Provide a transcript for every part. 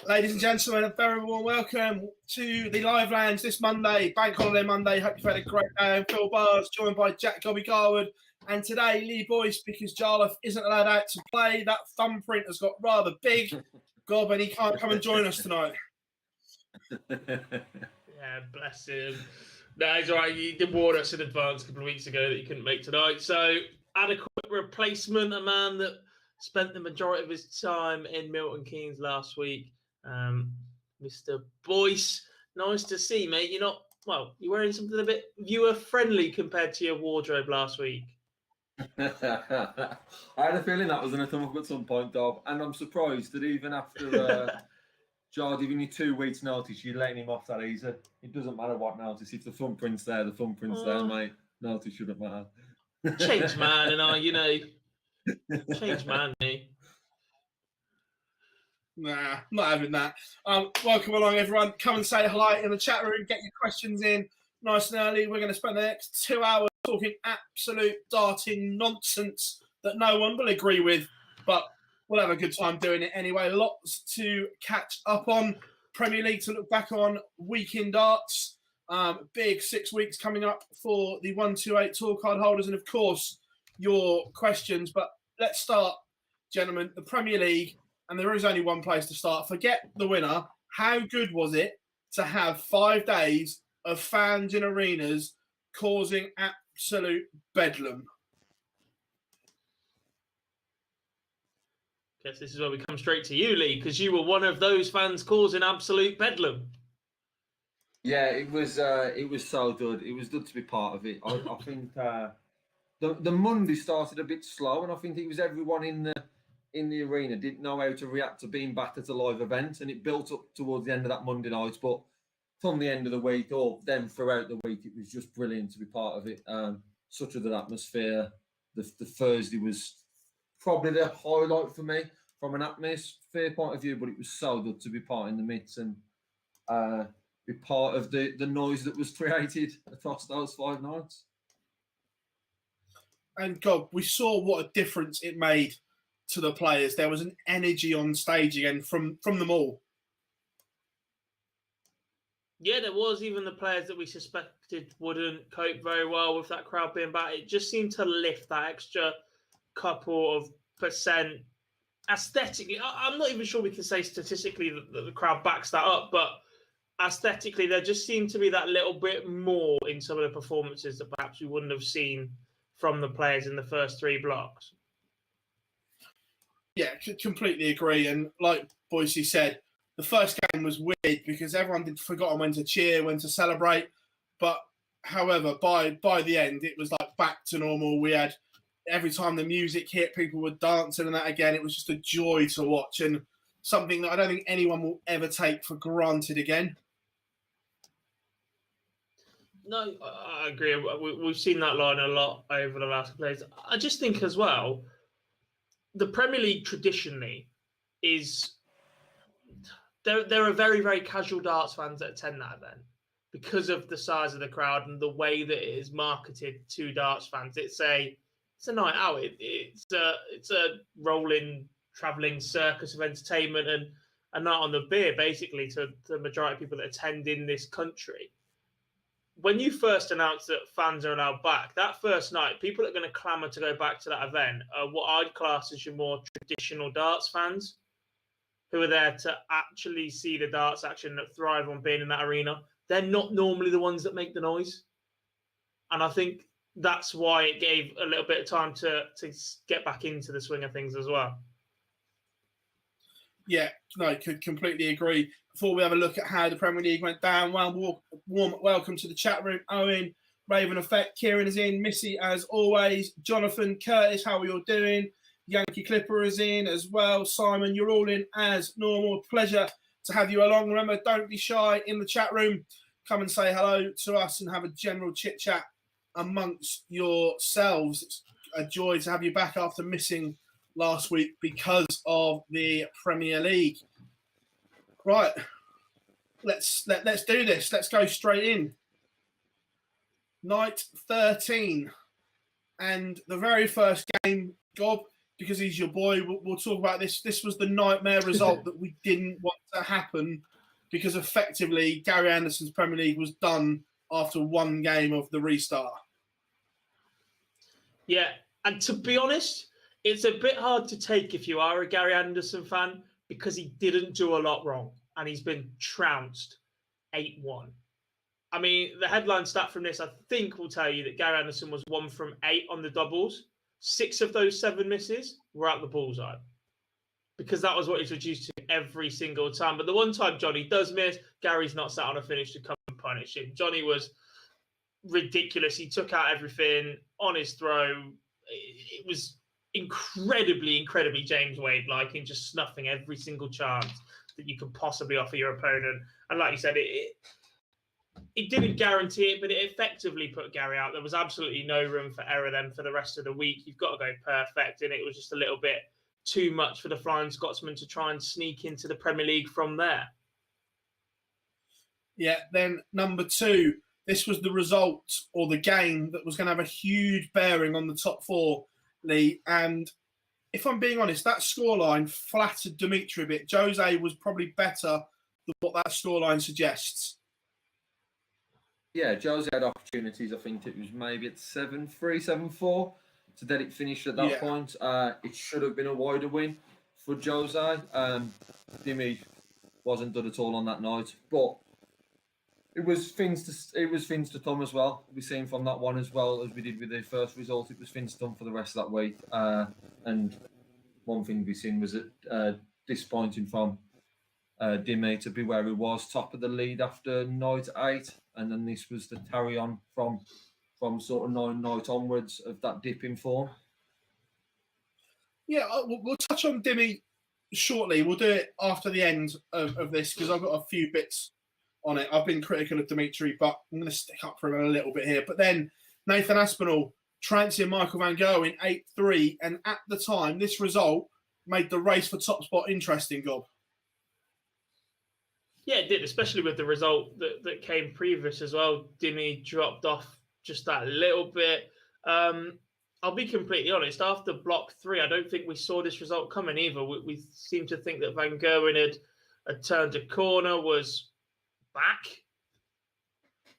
Ladies and gentlemen, a very warm welcome to the live lounge this Monday, Bank Holiday Monday. Hope you've had a great day. I'm Phill Bars, joined by Jack Gobby Garwood, and today Lee Boyce, because Jarlath isn't allowed out to play. That thumbprint has got rather big, Gob, and he can't come and join us tonight. Yeah, bless him. No, he's all right. He did warn us in advance a couple of weeks ago that he couldn't make tonight. So, adequate replacement, a man that spent the majority of his time in Milton Keynes last week. Mr. Boyce, nice to see, mate. You're wearing something a bit viewer-friendly compared to your wardrobe last week. I had a feeling that was going to come up at some point, Dob, and I'm surprised that even after Jar giving you 2 weeks' notice, you're letting him off that easy. It doesn't matter what notice. If the thumbprint's there, the thumbprint's there, mate. Notice shouldn't matter. Change man, and change man, me. Nah, not having that. Welcome along, everyone. Come and say hello in the chat room. Get your questions in nice and early. We're going to spend the next 2 hours talking absolute darting nonsense that no one will agree with, but we'll have a good time doing it anyway. Lots to catch up on. Premier League to look back on. Week in darts. Big 6 weeks coming up for the 128 tour card holders, and of course your questions. But let's start, gentlemen. The Premier League. And there is only one place to start. Forget the winner. How good was it to have 5 days of fans in arenas causing absolute bedlam? Guess this is where we come straight to you, Lee, because you were one of those fans causing absolute bedlam. Yeah, it was so good. It was good to be part of it. I think the Monday started a bit slow, and I think it was everyone in the arena didn't know how to react to being back at a live event, and it built up towards the end of that Monday night. But from the end of the week, or then throughout the week, it was just brilliant to be part of it. Such a good atmosphere. The Thursday was probably the highlight for me from an atmosphere point of view, but it was so good to be part in the midst and be part of the noise that was created across those 5 nights. And God, we saw what a difference it made to the players. There was an energy on stage again from them all. Yeah, there was. Even the players that we suspected wouldn't cope very well with that crowd being back. It just seemed to lift that extra couple of percent aesthetically. I'm not even sure we can say statistically that the crowd backs that up, but aesthetically, there just seemed to be that little bit more in some of the performances that perhaps we wouldn't have seen from the players in the first 3 blocks. Yeah, completely agree. And like Boise said, the first game was weird because everyone had forgotten when to cheer, when to celebrate. But however, by the end, it was like back to normal. We had every time the music hit, people were dancing and that again. It was just a joy to watch and something that I don't think anyone will ever take for granted again. No, I agree. We've seen that line a lot over the last couple of days. I just think as well, the Premier League traditionally is there are very, very casual darts fans that attend that event because of the size of the crowd and the way that it is marketed to darts fans. It's a night out. It's a rolling, travelling circus of entertainment and a night on the beer, basically, to the majority of people that attend in this country. When you first announced that fans are allowed back, that first night, people that are going to clamour to go back to that event are what I'd class as your more traditional darts fans who are there to actually see the darts action that thrive on being in that arena. They're not normally the ones that make the noise. And I think that's why it gave a little bit of time to get back into the swing of things as well. Yeah, no, could completely agree. Before we have a look at how the Premier League went down, warm welcome to the chat room. Owen, Raven Effect, Kieran is in, Missy as always, Jonathan, Curtis, how are you all doing? Yankee Clipper is in as well. Simon, you're all in as normal. Pleasure to have you along. Remember, don't be shy in the chat room. Come and say hello to us and have a general chit chat amongst yourselves. It's a joy to have you back after missing last week because of the Premier League. Right, let's do this. Let's go straight in. Night 13, and the very first game, Gob, because he's your boy, we'll talk about this. This was the nightmare result that we didn't want to happen, because effectively Gary Anderson's Premier League was done after one game of the restart. Yeah, and to be honest, it's a bit hard to take if you are a Gary Anderson fan, because he didn't do a lot wrong and he's been trounced 8-1. I mean, the headline stat from this, I think, will tell you that Gary Anderson was 1 from 8 on the doubles. 6 of those 7 misses were out the bullseye, because that was what he's reduced to every single time. But the one time Johnny does miss, Gary's not sat on a finish to come and punish him. Johnny was ridiculous. He took out everything on his throw. It was incredibly James Wade-like, in just snuffing every single chance that you could possibly offer your opponent. And like you said, it didn't guarantee it, but it effectively put Gary out. There was absolutely no room for error then for the rest of the week. You've got to go perfect, and it was just a little bit too much for the Flying Scotsman to try and sneak into the Premier League from there. Yeah, then number 2, this was the result, or the game, that was going to have a huge bearing on the top 4, Lee. And if I'm being honest, that scoreline flattered Dimitri a bit. Jose was probably better than what that scoreline suggests. Yeah, Jose had opportunities. I think it was maybe at 7-3, 7-4 to let it finish at that point. It should have been a wider win for Jose. Dimi wasn't done at all on that night, but it was things to come as well. We've seen from that one as well as we did with the first result. It was things to come for the rest of that week. And one thing we've seen was disappointing from Dimi to be where he was, top of the lead after night 8, and then this was the carry on from sort of 9 night onwards of that dip in form. Yeah, we'll touch on Dimi shortly. We'll do it after the end of this, because I've got a few bits on it. I've been critical of Dimitri, but I'm going to stick up for him a little bit here. But then Nathan Aspinall trouncing Michael van Gerwen 8-3, and at the time, this result made the race for top spot interesting, Gob. Yeah, it did, especially with the result that came previous as well. Dimi dropped off just that little bit. I'll be completely honest, after block 3, I don't think we saw this result coming either. We seemed to think that Van Gerwen had turned a corner, was back,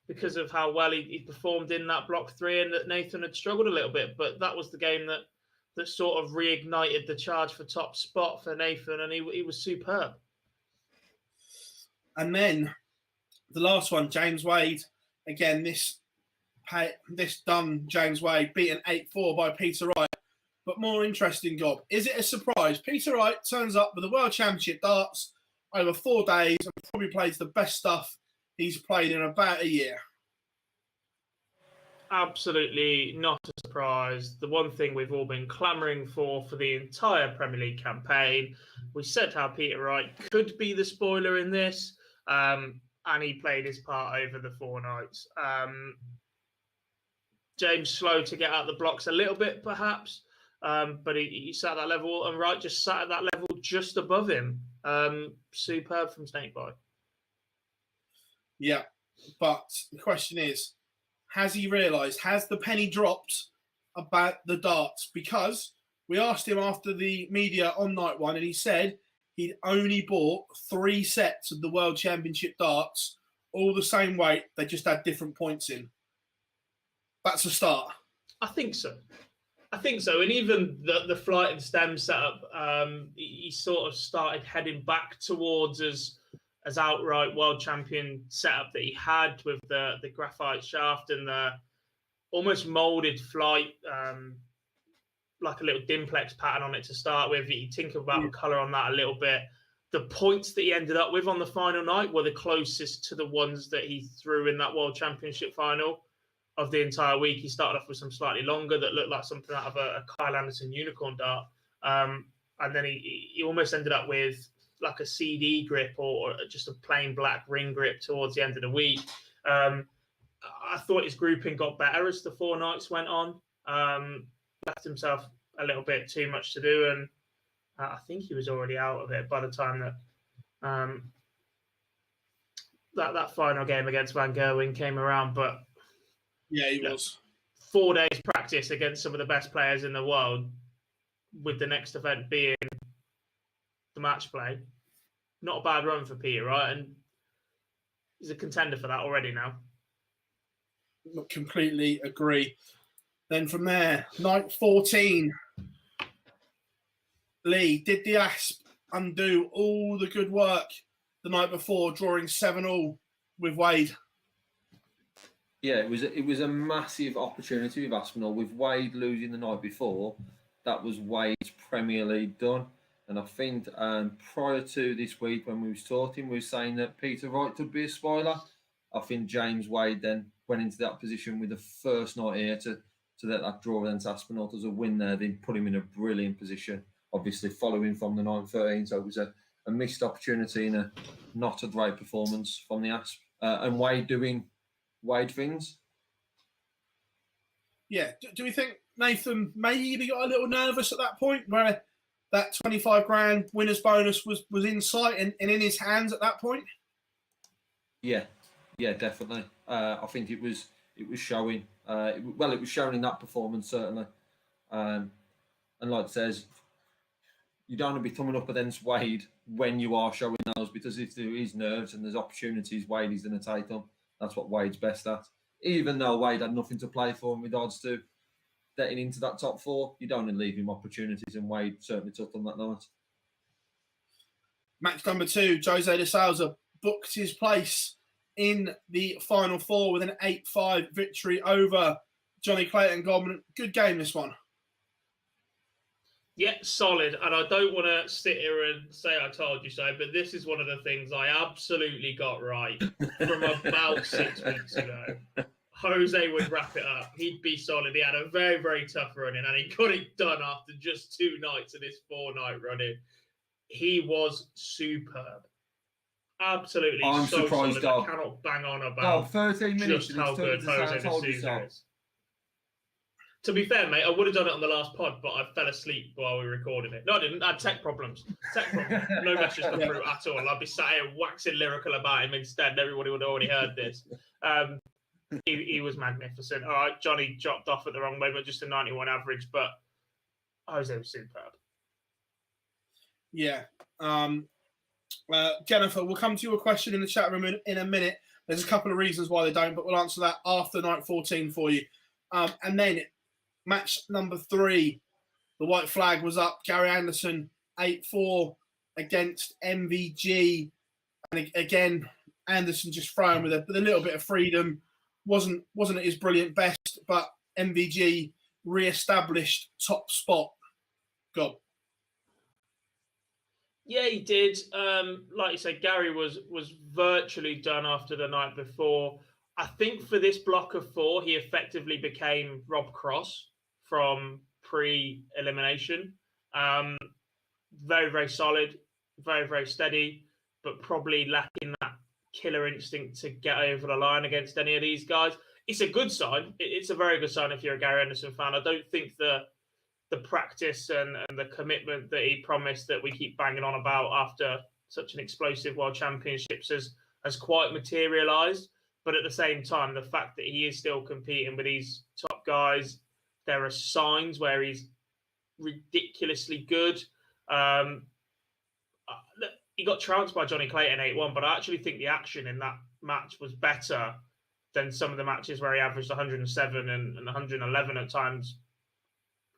because of how well he performed in that block 3, and that Nathan had struggled a little bit. But that was the game that sort of reignited the charge for top spot for Nathan, and he was superb. And then the last one, James Wade. Again, this done James Wade beaten 8-4 by Peter Wright. But more interesting, Gob, is it a surprise? Peter Wright turns up with the World Championship darts over 4 days and probably plays the best stuff he's played in about a year. Absolutely not a surprise. The one thing we've all been clamouring for the entire Premier League campaign. We said how Peter Wright could be the spoiler in this, and he played his part over the 4 nights. James slow to get out the blocks a little bit, perhaps, but he sat at that level, and Wright just sat at that level just above him. Superb from Snakeboy. Yeah, but the question is, has he realised, has the penny dropped about the darts? Because we asked him after the media on night 1, and he said he'd only bought 3 sets of the World Championship darts, all the same weight, they just had different points in. That's a start. I think so. And even the flight and stem setup, he sort of started heading back towards as outright world champion setup that he had, with the graphite shaft and the almost molded flight, like a little Dimplex pattern on it to start with. You think about the colour on that a little bit. The points that he ended up with on the final night were the closest to the ones that he threw in that World Championship final of the entire week. He started off with some slightly longer that looked like something out of a Kyle Anderson unicorn dart. And then he almost ended up with like a CD grip or just a plain black ring grip towards the end of the week. I thought his grouping got better as the 4 nights went on. Left himself a little bit too much to do, and I think he was already out of it by the time that final game against Van Gerwen came around. But yeah, he was 4 days practice against some of the best players in the world. with the next event being the match play. Not a bad run for Peter, right? And he's a contender for that already now. Completely agree. Then from there, night 14, Lee, did the Asp undo all the good work the night before, drawing 7-7 with Wade? Yeah, it was a massive opportunity with Aspinall. With Wade losing the night before, that was Wade's Premier League done. And I think prior to this week, when we was talking, we were saying that Peter Wright could be a spoiler. I think James Wade then went into that position with the first night here to let that draw against Aspinall as a win there, then put him in a brilliant position, obviously following from the 9-13. So it was a missed opportunity and a not a great performance from the Asp. And Wade doing Wade things. Yeah. Do we think Nathan maybe got a little nervous at that point where that 25 grand winner's bonus was in sight and in his hands at that point? Yeah, definitely. I think it was showing. It was showing in that performance certainly. And like it says, you don't want to be coming up against Wade when you are showing those, because if there is nerves and there's opportunities, Wade is going to take them. That's what Wade's best at. Even though Wade had nothing to play for in regards to getting into that top four, you don't want to leave him opportunities, and Wade certainly took them that night. Match number 2, Jose de Souza booked his place in the final four with an 8-5 victory over Johnny Clayton. Goldman. Good game, this one. Yeah, solid. And I don't want to sit here and say I told you so, but this is one of the things I absolutely got right from about 6 weeks ago. Jose would wrap it up. He'd be solid. He had a very, very tough run-in, and he got it done after just 2 nights of this 4-night run-in. He was superb. Absolutely. I'm so surprised, solid. Dog. I cannot bang on about 13 minutes just how good Jose de Souza is. To be fair, mate, I would have done it on the last pod, but I fell asleep while we were recording it. No, I didn't. I had tech problems. No messages come through at all. I'd be sat here waxing lyrical about him instead. Everybody would have already heard this. He was magnificent. All right, Johnny dropped off at the wrong moment, just a 91 average, but Jose was superb. Yeah. Jennifer, we'll come to your question in the chat room in a minute. There's a couple of reasons why they don't, but we'll answer that after night 14 for you. And then match number 3, the white flag was up. Gary Anderson, 8-4 against MVG. And again, Anderson just throwing with a little bit of freedom. Wasn't at his brilliant best, but MVG re-established top spot. Go. Yeah, he did. Like you said, Gary was virtually done after the night before. I think for this block of 4, he effectively became Rob Cross from pre-elimination. Very, very solid, very, very steady, but probably lacking that killer instinct to get over the line against any of these guys. It's a good sign. It's a very good sign if you're a Gary Anderson fan. I don't think the practice and the commitment that he promised that we keep banging on about after such an explosive World Championships has quite materialised. But at the same time, the fact that he is still competing with these top guys, there are signs where he's ridiculously good. He got trounced by Johnny Clayton 8-1, but I actually think the action in that match was better than some of the matches where he averaged 107 and 111 at times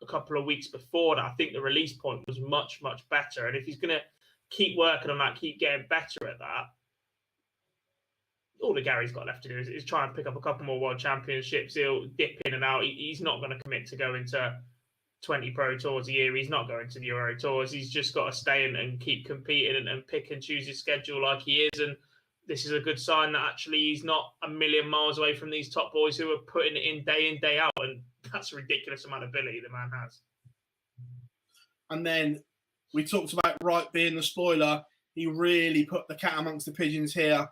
a couple of weeks before that. I think the release point was much, much better. And if he's going to keep working on that, keep getting better at that, all that Gary's got left to do is try and pick up a couple more World Championships. He'll dip in and out. He's not going to commit to going to 20 Pro Tours a year. He's not going to the Euro Tours. He's just got to stay and keep competing and pick and choose his schedule like he is. And this is a good sign that actually he's not a million miles away from these top boys who are putting it in, day out. And that's a ridiculous amount of ability the man has. And then we talked about Wright being the spoiler. He really put the cat amongst the pigeons here.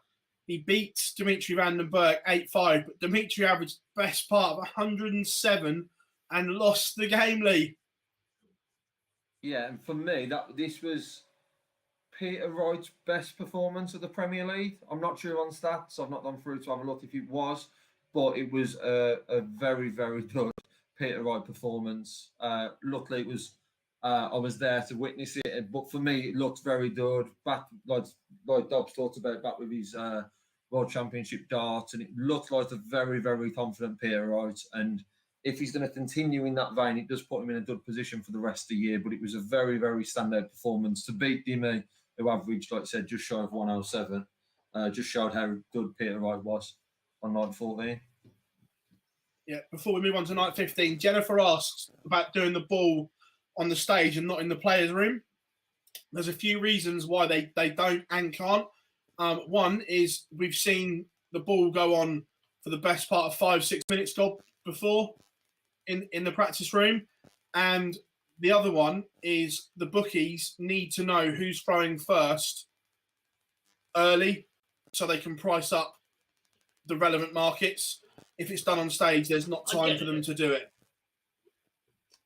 He beat Dimitri Vandenberg 8-5, but Dimitri averaged best part of 107 and lost the game, Lee. Yeah, and for me, this was Peter Wright's best performance of the Premier League. I'm not sure on stats. I've not gone through to have a look if it was, but it was a very, very good Peter Wright performance. Luckily, it was I was there to witness it, but for me, it looked very good. Back like Dobbs talked about, back with his World Championship darts, and it looked like a very, very confident Peter Wright. And if he's going to continue in that vein, it does put him in a good position for the rest of the year. But it was a very, very standout performance to beat Dimi, who averaged, like I said, just shy of 107. Just showed how good Peter Wright was on night 14. Yeah, before we move on to night 15, Jennifer asks about doing the ball on the stage and not in the players' room. There's a few reasons why they don't and can't. One is we've seen the ball go on for the best part of 5-6 minutes before in the practice room. And the other one is the bookies need to know who's throwing first early so they can price up the relevant markets. If it's done on stage, there's not time for them to do it.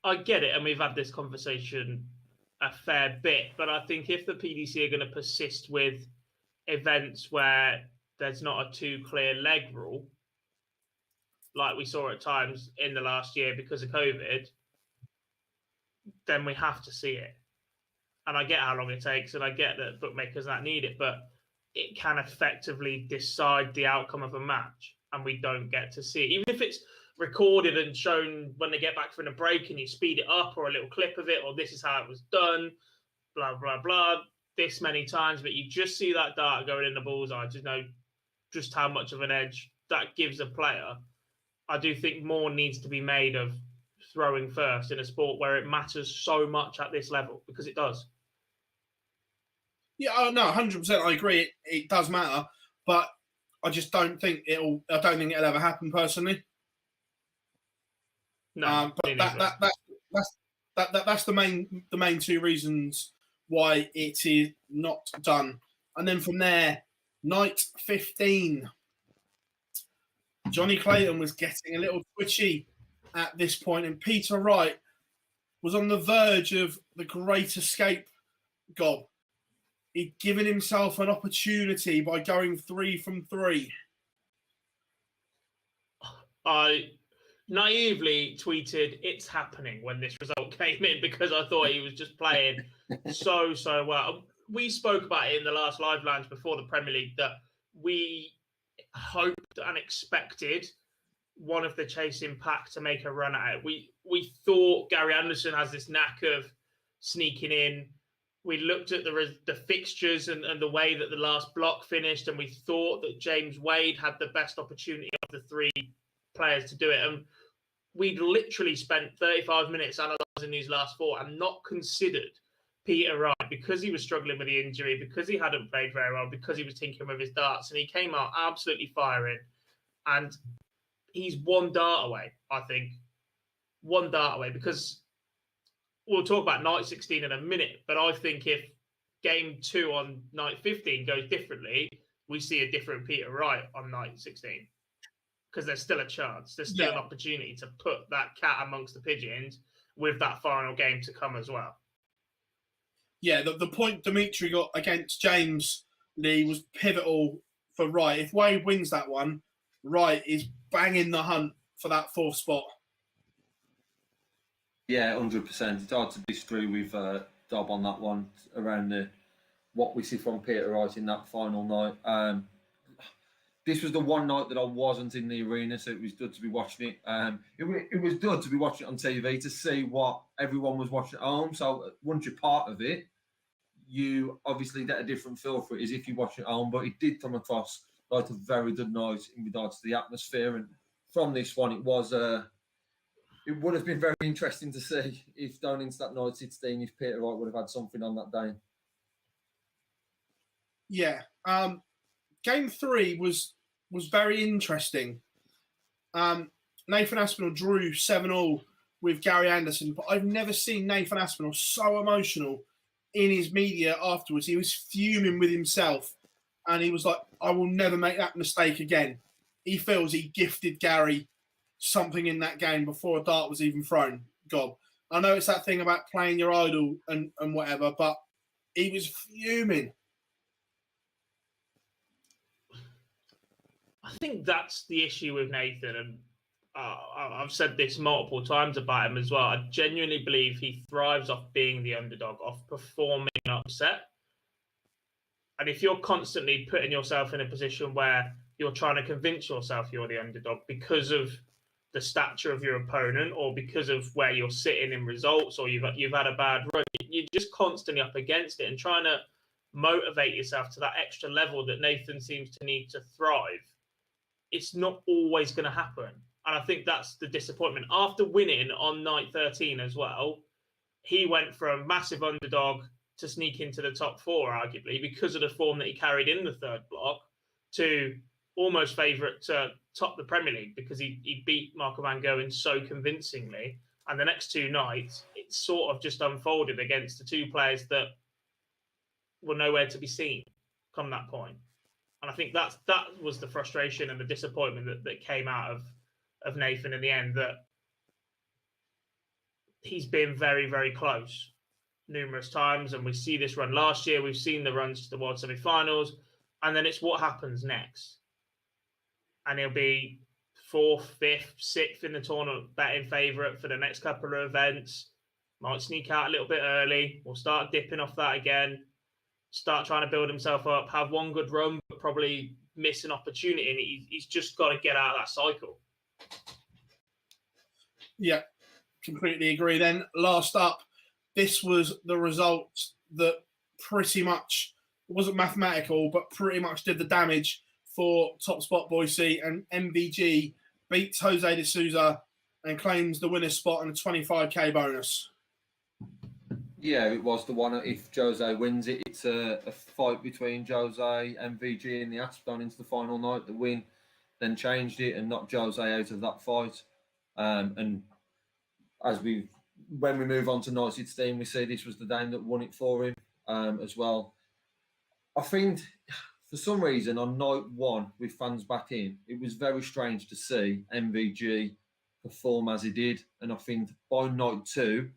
I get it, and we've had this conversation a fair bit, but I think if the PDC are going to persist with events where there's not a too clear leg rule, like we saw at times in the last year because of COVID, then we have to see it. And I get how long it takes, and I get that bookmakers that need it, but it can effectively decide the outcome of a match, and we don't get to see it. Even if it's recorded and shown when they get back from the break and you speed it up, or a little clip of it, or this is how it was done, blah, blah, blah, this many times, but you just see that dart going in the bullseye to know just how much of an edge that gives a player. I do think more needs to be made of throwing first in a sport where it matters so much at this level, because it does. Yeah, no, 100%. I agree. It does matter, but I just don't think it'll ever happen personally. No, but that's the main two reasons why it is not done. And then from there, night 15, Johnny Clayton was getting a little twitchy at this point, and Peter Wright was on the verge of the great escape goal. He'd given himself an opportunity by going 3 from 3. I naively tweeted, "It's happening," when this result came in, because I thought he was just playing so well. We spoke about it in the last live lounge before the Premier League that we hoped and expected one of the chasing pack to make a run at it. We thought Gary Anderson has this knack of sneaking in. We looked at the fixtures and the way that the last block finished, and we thought that James Wade had the best opportunity of the 3 players to do it. And we'd literally spent 35 minutes analysing these last 4 and not considered Peter Wright, because he was struggling with the injury, because he hadn't played very well, because he was tinkering with his darts, and he came out absolutely firing. And he's 1 dart away, I think. 1 dart away, because we'll talk about night 16 in a minute, but I think if game 2 on night 15 goes differently, we see a different Peter Wright on night 16. Because there's still a chance. There's still an opportunity to put that cat amongst the pigeons with that final game to come as well. Yeah, the point Dimitri got against James Lee was pivotal for Wright. If Wade wins that one, Wright is banging the hunt for that 4th spot. Yeah, 100%. It's hard to disagree with Dob on that one around what we see from Peter Wright in that final night. This was the one night that I wasn't in the arena, so it was good to be watching it. It was good to be watching it on TV to see what everyone was watching at home. So once you're part of it, you obviously get a different feel for it as if you watch it at home. But it did come across like a very good night in regards to the atmosphere. And from this one, it would have been very interesting to see if going into that night 16, if Peter Wright would have had something on that day. Yeah. Game 3 was very interesting. Nathan Aspinall drew 7-7 with Gary Anderson, but I've never seen Nathan Aspinall so emotional in his media afterwards. He was fuming with himself, and he was like, "I will never make that mistake again." He feels he gifted Gary something in that game before a dart was even thrown. God, I know it's that thing about playing your idol and whatever, but he was fuming. I think that's the issue with Nathan, and I've said this multiple times about him as well. I genuinely believe he thrives off being the underdog, off performing upset. And if you're constantly putting yourself in a position where you're trying to convince yourself you're the underdog because of the stature of your opponent or because of where you're sitting in results or you've had a bad run, you're just constantly up against it and trying to motivate yourself to that extra level that Nathan seems to need to thrive. It's not always going to happen. And I think that's the disappointment. After winning on night 13 as well, he went from massive underdog to sneak into the top four, arguably, because of the form that he carried in the third block, to almost favourite to top the Premier League because he beat Marco Van Gerwen so convincingly. And the next two nights, it sort of just unfolded against the two players that were nowhere to be seen come that point. And I think that was the frustration and the disappointment that came out of Nathan in the end, that he's been very, very close numerous times. And we see this run last year. We've seen the runs to the World Semi-Finals. And then it's what happens next. And he'll be 4th, 5th, 6th in the tournament, betting favourite for the next couple of events. Might sneak out a little bit early. We'll start dipping off that again. Start trying to build himself up, have one good run, but probably miss an opportunity. And he's just got to get out of that cycle. Yeah, completely agree. Then last up, this was the result that pretty much wasn't mathematical, but pretty much did the damage for top spot Boise, and MVG beats Jose de Souza and claims the winner's spot and a 25k bonus. Yeah, it was the one. If Jose wins it, it's a fight between Jose, MVG, and the Aspinall into the final night. The win then changed it and knocked Jose out of that fight. And when we move on to night 16, we see this was the day that won it for him as well. I think for some reason on night 1 with fans back in, it was very strange to see MVG perform as he did. And I think by night 2,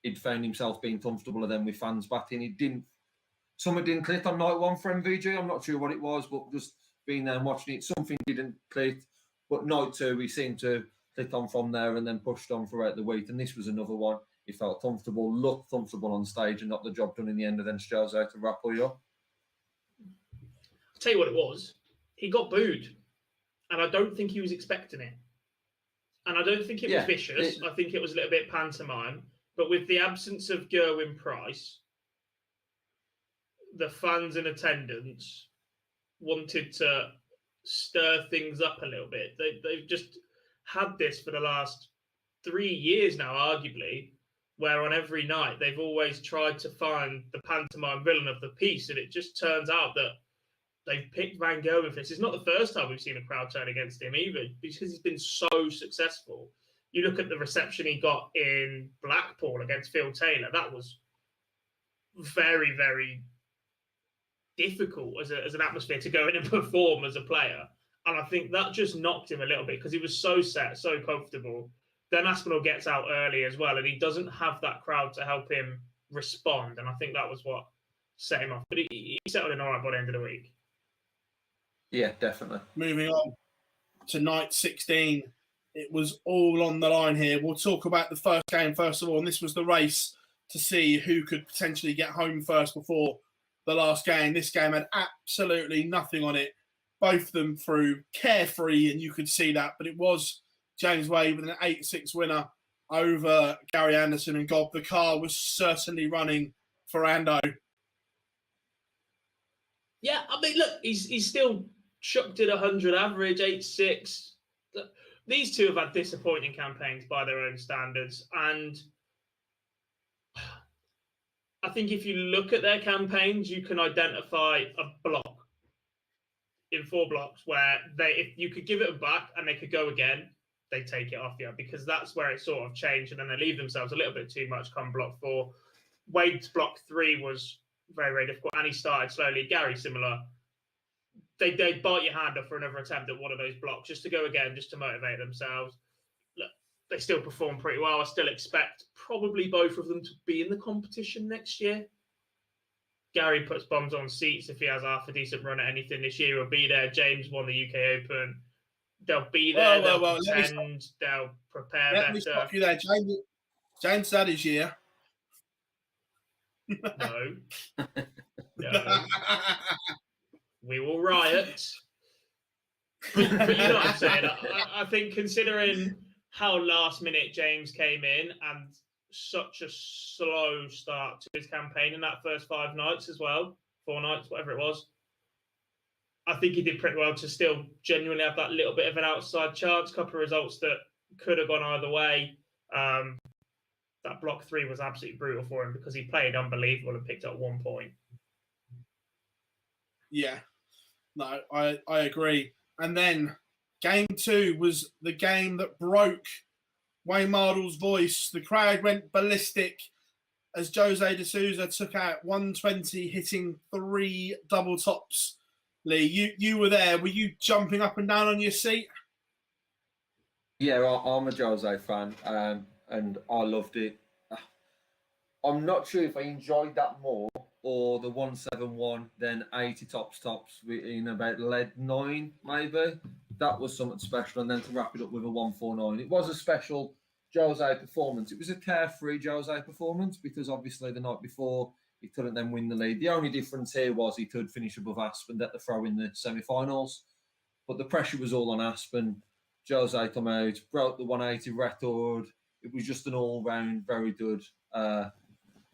he'd found himself being comfortable then with fans back in. Something didn't click on night 1 for MVG. I'm not sure what it was, but just being there and watching it, something didn't click. But night 2, we seemed to click on from there and then pushed on throughout the week. And this was another one. He felt comfortable, looked comfortable on stage and got the job done in the end, and then Jose to wrap all up. I'll tell you what it was. He got booed. And I don't think he was expecting it. And I don't think it was vicious. I think it was a little bit pantomime. But with the absence of Gerwen Price, the fans in attendance wanted to stir things up a little bit. They've just had this for the last 3 years now, arguably, where on every night they've always tried to find the pantomime villain of the piece. And it just turns out that they've picked Van Gerwen for this. It's not the first time we've seen a crowd turn against him either, because he's been so successful. You look at the reception he got in Blackpool against Phill Taylor. That was very, very difficult as an atmosphere to go in and perform as a player. And I think that just knocked him a little bit because he was so set, so comfortable. Then Aspinall gets out early as well, and he doesn't have that crowd to help him respond. And I think that was what set him off. But he settled in all right by the end of the week. Yeah, definitely. Moving on to night 16. It was all on the line here. We'll talk about the first game first of all, and this was the race to see who could potentially get home first before the last game. This game had absolutely nothing on it. Both of them through carefree, and you could see that. But it was James Wade with an 8-6 winner over Gary Anderson and Gob. The car was certainly running for Ando. Yeah, I mean, look, he's still chucked at 100 average, 8-6. These two have had disappointing campaigns by their own standards. And I think if you look at their campaigns, you can identify a block in 4 blocks where if you could give it back and they could go again, they take it off you, because that's where it sort of changed. And then they leave themselves a little bit too much come block 4. Wade's block 3 was very, very difficult, and he started slowly. Gary, similar. They'd bite your hand off for another attempt at one of those blocks just to go again, just to motivate themselves. Look, they still perform pretty well. I still expect probably both of them to be in the competition next year. Gary puts bombs on seats if he has half a decent run at anything this year. He'll be there. James won the UK Open. They'll be there. Well, They'll pretend. They'll prepare better. Let me stop you there, James. James said his year. No. No. We will riot. But you know what I'm saying? I think considering how last minute James came in and such a slow start to his campaign in that first 5 nights as well, 4 nights, whatever it was, I think he did pretty well to still genuinely have that little bit of an outside chance. Couple of results that could have gone either way. That block 3 was absolutely brutal for him because he played unbelievable and picked up 1 point. Yeah, no, I agree. And then game 2 was the game that broke Wayne Mardle's voice. The crowd went ballistic as Jose de Souza took out 120, hitting 3 double tops. Lee, you were there. Were you jumping up and down on your seat? Yeah, I'm a Jose fan, and I loved it. I'm not sure if I enjoyed that more or the 171 than 80 tops in about lead 9, maybe. That was something special. And then to wrap it up with a 149. It was a special Jose performance. It was a carefree Jose performance because obviously the night before he couldn't then win the lead. The only difference here was he could finish above Aspen at the throw in the semi-finals. But the pressure was all on Aspen. Jose come out, broke the 180 record. It was just an all-round very good.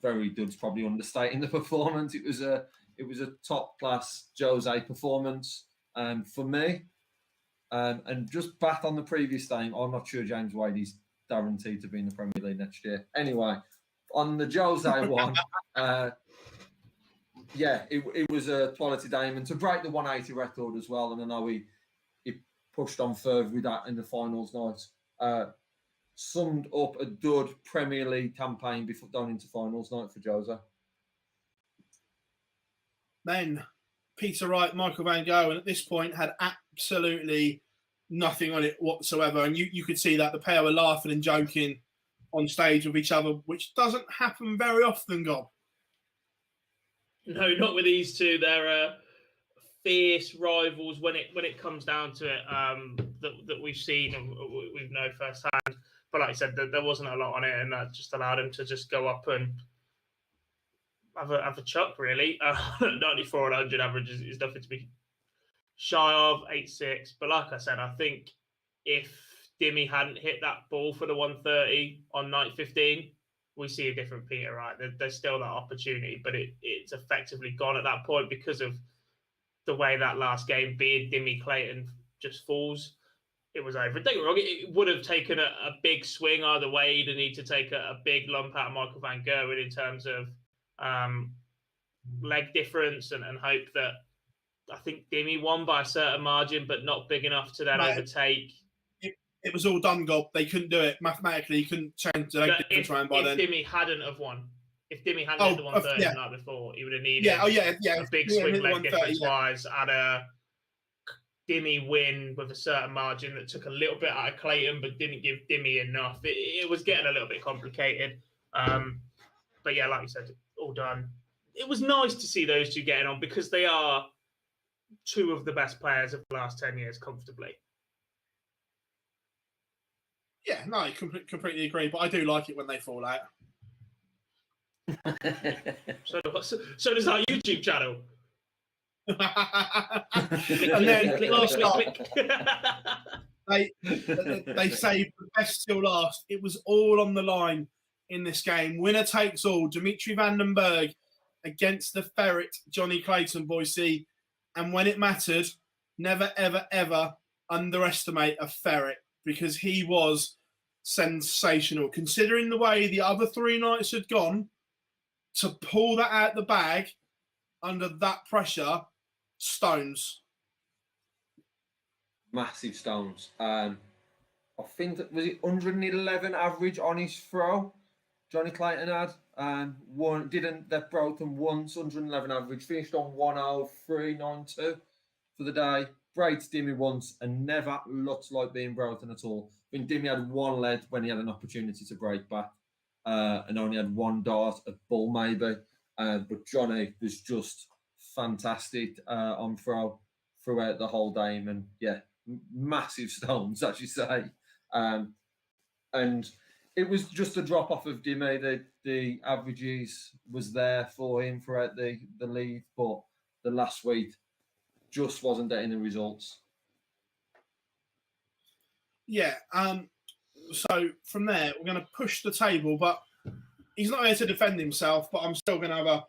Very good is probably understating the performance. It was a top-class Jose performance for me. And just back on the previous game, I'm not sure James Wade is guaranteed to be in the Premier League next year. Anyway, on the Jose one, it was a quality game. And to break the 180 record as well, and I know he pushed on further with that in the finals night, summed up a good Premier League campaign before going into finals night for Jose. Then Peter Wright, Michael Van Gogh, and at this point had absolutely nothing on it whatsoever. And you could see that the pair were laughing and joking on stage with each other, which doesn't happen very often, Gob. No, not with these two. They're fierce rivals when it comes down to it, that we've seen and we've known firsthand. But like I said, there wasn't a lot on it, and that just allowed him to just go up and have a chuck, really. 94 and 100 average is nothing to be shy of, 8-6. But like I said, I think if Dimmy hadn't hit that ball for the 130 on night 15, we see a different Peter Wright. There's still that opportunity, but it's effectively gone at that point because of the way that last game, being Dimmy Clayton, just falls. It was over. Don't get me wrong, it would have taken a big swing either way. You'd need to take a big lump out of Michael Van Gerwen in terms of leg difference and hope that I think Dimmy won by a certain margin, but not big enough to then overtake. It was all done, Gob. They couldn't do it. Mathematically, you couldn't change the leg difference around by then. If Dimmy hadn't have won, if Dimmy hadn't hit the 130 the night before, he would have needed a big swing leg difference-wise and a Dimmy win with a certain margin that took a little bit out of Clayton but didn't give Dimmy enough. It was getting a little bit complicated. But yeah, like you said, all done. It was nice to see those two getting on because they are two of the best players of the last 10 years comfortably. Yeah, no, I completely agree. But I do like it when they fall out. So does our YouTube channel. And then last up, they saved the best till last. It was all on the line in this game. Winner takes all. Dimitri Vandenberg against the ferret, Johnny Clayton, Boise. And when it mattered, never, ever, ever underestimate a ferret because he was sensational. Considering the way the other 3 nights had gone, to pull that out the bag under that pressure, stones. Massive stones. I think that was it 111 average on his throw. Johnny Clayton had they've broken once, 111 average, finished on 103.92 for the day. Breaks Dimmy once and never looked like being broken at all. I think Dimmy had 1 lead when he had an opportunity to break back, and only had 1 dart at ball maybe. But Johnny was just fantastic on throw throughout the whole game, and yeah, massive stones, as you say. And it was just a drop off of Dimmy. The averages was there for him throughout the league, but the last week just wasn't getting the results. Yeah. So from there, we're going to push the table, but he's not here to defend himself. But I'm still going to have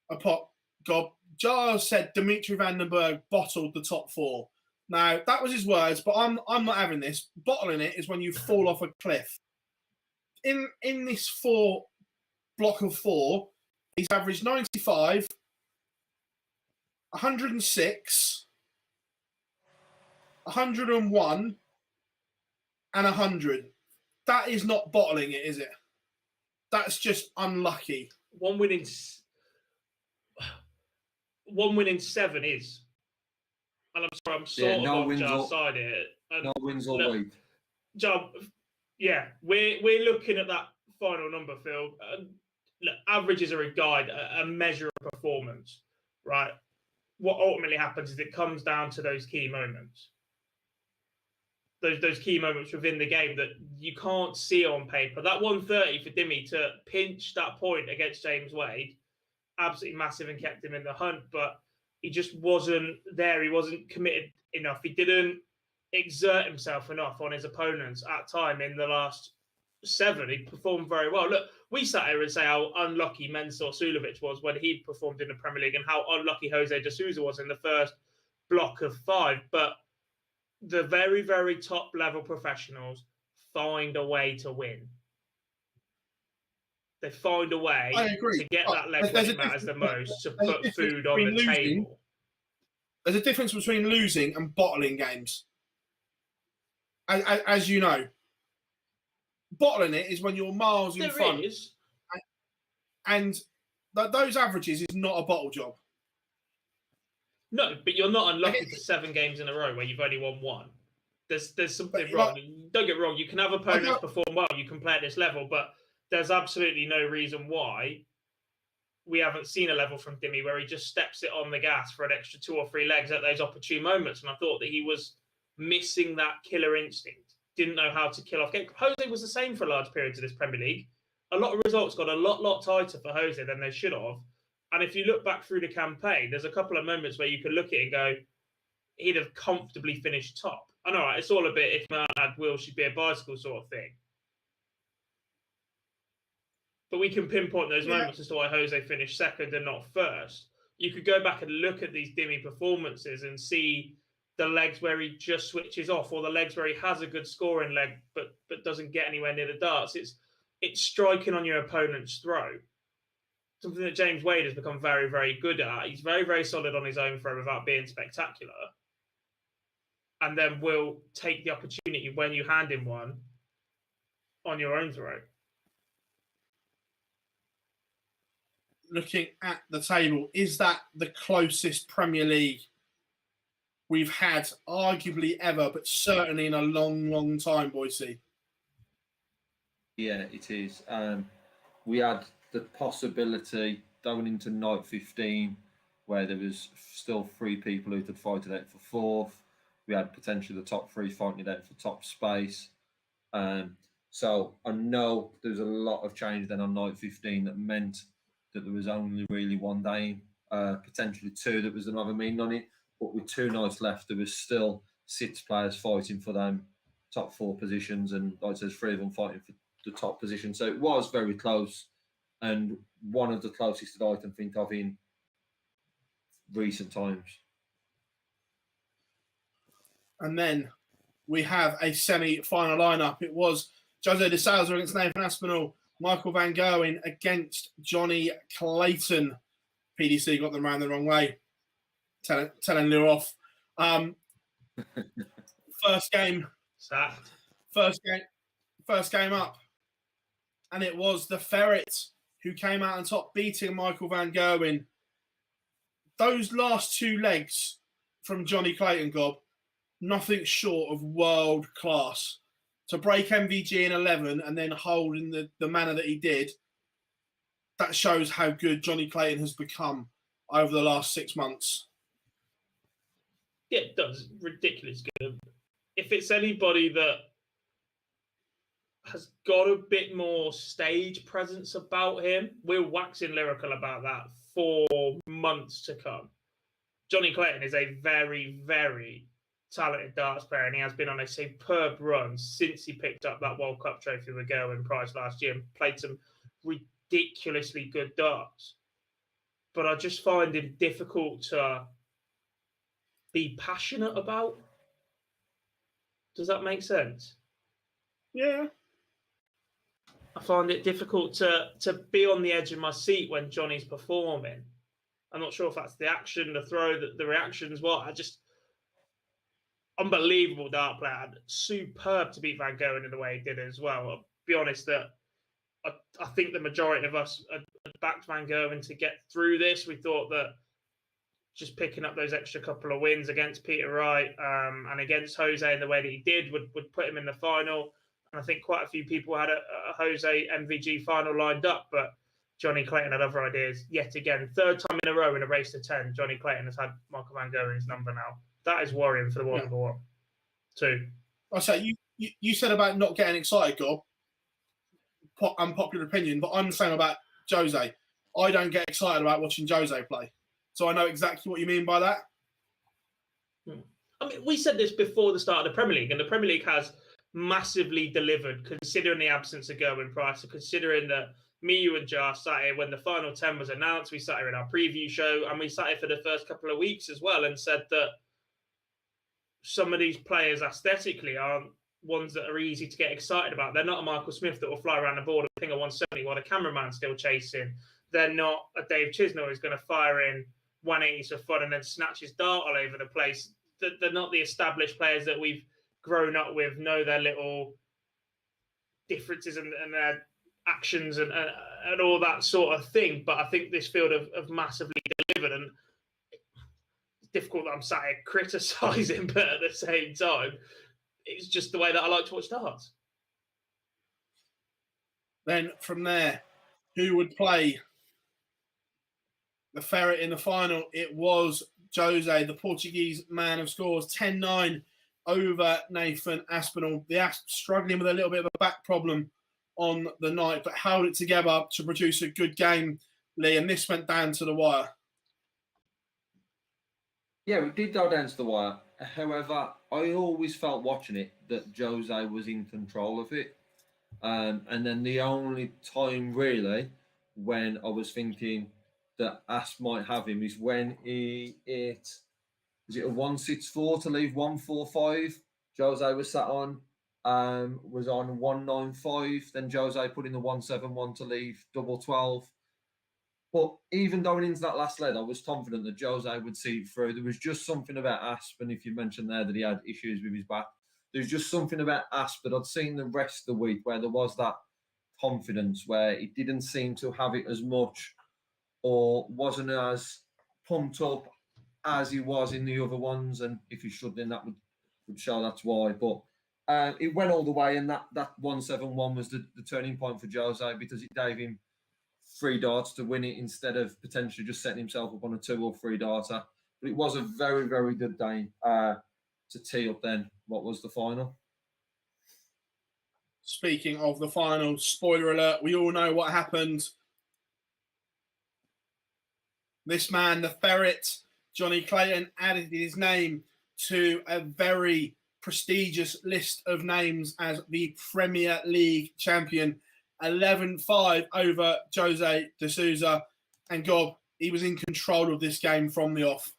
a pot. God, Giles said Dimitri Vandenberg bottled the top four. Now that was his words, but I'm not having this. Bottling it is when you fall off a cliff. In this block of four, he's averaged 95, 106, 101, and 100. That is not bottling it, is it? That's just unlucky. One win in 7 is. And I'm sort of on Jar's side here. No wins all week. Jar, yeah, we're looking at that final number, Phill. Look, averages are a guide, a measure of performance, right? What ultimately happens is it comes down to those key moments. Those key moments within the game that you can't see on paper. That 130 for Dimmy to pinch that point against James Wade, absolutely massive and kept him in the hunt, but he just wasn't there. He wasn't committed enough. He didn't exert himself enough on his opponents at time in the last 7. He performed very well. Look, we sat here and say how unlucky Mensur Suljovic was when he performed in the Premier League and how unlucky Jose de Souza was in the first block of 5. But the very, very top level professionals find a way to win. They find a way to get that leg when it matters the most, to put food on the table. There's a difference between losing and bottling games. As you know, bottling it is when you're miles in front. And those averages is not a bottle job. No, but you're not unlucky for 7 games in a row where you've only won 1. There's something wrong. Don't get me wrong. You can have opponents perform well. You can play at this level, but there's absolutely no reason why we haven't seen a level from Dimmy where he just steps it on the gas for an extra 2 or 3 legs at those opportune moments. And I thought that he was missing that killer instinct. Didn't know how to kill off games. Jose was the same for large periods of this Premier League. A lot of results got a lot tighter for Jose than they should have. And if you look back through the campaign, there's a couple of moments where you can look at it and go, he'd have comfortably finished top. I know, right, it's all a bit, if man had will, she'd be a bicycle sort of thing. But we can pinpoint those moments as to why Jose finished second and not first. You could go back and look at these Dimmy performances and see the legs where he just switches off, or the legs where he has a good scoring leg but doesn't get anywhere near the darts. It's striking on your opponent's throw. Something that James Wade has become very, very good at. He's very, very solid on his own throw without being spectacular. And then will take the opportunity when you hand him one on your own throw. Looking at the table, is that the closest Premier League we've had, arguably ever, but certainly in a long, long time, Boise? Yeah, it is. We had the possibility going into night 15 where there was still 3 people who could fight it out for 4th. We had potentially the top 3 fighting it out for top space. So I know there's a lot of change then on night 15 that meant that there was only really 1 day, potentially 2 that was another meaning on it. But with 2 nights left, there was still 6 players fighting for them top 4 positions, and like I said, 3 of them fighting for the top position. So it was very close, and one of the closest that I can think of in recent times. And then we have a semi-final lineup. It was Jose de Souza against Nathan Aspinall, Michael Van Gerwen against Johnny Clayton. PDC got them around the wrong way, telling Lou off. First game up, and it was the Ferret who came out on top, beating Michael Van Gerwen. Those last 2 legs from Johnny Clayton, Gob, nothing short of world class. To break MVG in 11 and then hold in the manner that he did, that shows how good Johnny Clayton has become over the last 6 months. Yeah, it does. Ridiculous good. If it's anybody that has got a bit more stage presence about him, we're waxing lyrical about that for months to come. Johnny Clayton is a very, very talented darts player, and he has been on a superb run since he picked up that World Cup trophy with Gerwen Price last year and played some ridiculously good darts. But I just find him difficult to be passionate about. Does that make sense? Yeah. I find it difficult to be on the edge of my seat when Johnny's performing. I'm not sure if that's the action, the throw, the reactions, what. I just... Unbelievable dart player. Superb to beat Van Gogh in the way he did as well. I'll be honest that I think the majority of us backed Van Gogh to get through this. We thought that just picking up those extra couple of wins against Peter Wright and against Jose in the way that he did would put him in the final. And I think quite a few people had a Jose MVG final lined up, but Johnny Clayton had other ideas. Yet again, third time in a row in a race to 10, Johnny Clayton has had Michael Van Gogh in his number now. That is worrying for the world number one. Two. I say you said about not getting excited, Gob. Unpopular opinion, but I'm saying about Jose. I don't get excited about watching Jose play. So I know exactly what you mean by that. I mean, we said this before the start of the Premier League, and the Premier League has massively delivered considering the absence of Gerwen Price, and considering that me, you and Jar sat here when the final 10 was announced. We sat here in our preview show, and we sat here for the first couple of weeks as well and said that some of these players aesthetically aren't ones that are easy to get excited about. They're not a Michael Smith that will fly around the board and ping a 170 while the cameraman's still chasing. They're not a Dave Chisnell who's going to fire in 180s for fun and then snatch his dart all over the place. They're not the established players that we've grown up with, know their little differences and their actions and all that sort of thing. But I think this field have massively delivered, and it's difficult that I'm sat here criticising, but at the same time, it's just the way that I like to watch darts. Then from there, who would play the ferret in the final? It was Jose, the Portuguese man of scores, 10-9 over Nathan Aspinall. The Asp struggling with a little bit of a back problem on the night, but held it together to produce a good game, Lee, and this went down to the wire. Yeah, we did go down to the wire. However, I always felt watching it that Jose was in control of it. And then the only time really when I was thinking that Asp might have him is when he hit, was it a 164 to leave 145? Jose was sat on, was on 195. Then Jose put in the 171 to leave double 12. But even going into that last leg, I was confident that Jose would see it through. There was just something about Asp, and if you mentioned there that he had issues with his back, there's just something about Asp that I'd seen the rest of the week where there was that confidence, where he didn't seem to have it as much or wasn't as pumped up as he was in the other ones. And if he should, then that would show that's why. But it went all the way, and that 171 was the turning point for Jose, because it gave him 3 darts to win it instead of potentially just setting himself up on a 2 or 3 darter. But it was a very, very good day to tee up then what was the final. Speaking of the final, spoiler alert, we all know what happened. This man, the ferret, Johnny Clayton, added his name to a very prestigious list of names as the Premier League champion. 11-5 over Jose de Souza. And Gob, he was in control of this game from the off.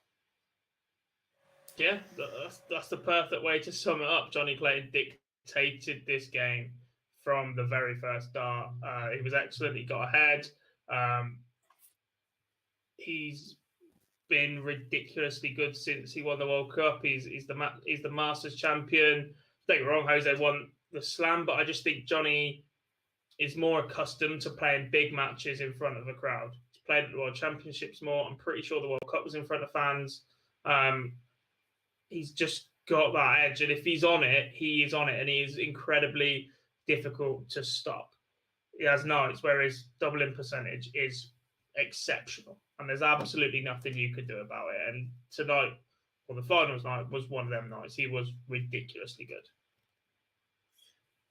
Yeah, that's the perfect way to sum it up. Johnny Clayton dictated this game from the very first dart. He was excellent. He got ahead. He's been ridiculously good since he won the World Cup. He's the Masters champion. Don't get me wrong, Jose won the Slam, but I just think Johnny is more accustomed to playing big matches in front of a crowd. He's played at the World Championships more. I'm pretty sure the World Cup was in front of fans. He's just got that edge, and if he's on it, he is on it, and he is incredibly difficult to stop. He has nights where his doubling percentage is exceptional, and there's absolutely nothing you could do about it. And tonight, Well, the finals night was one of them nights. He was ridiculously good.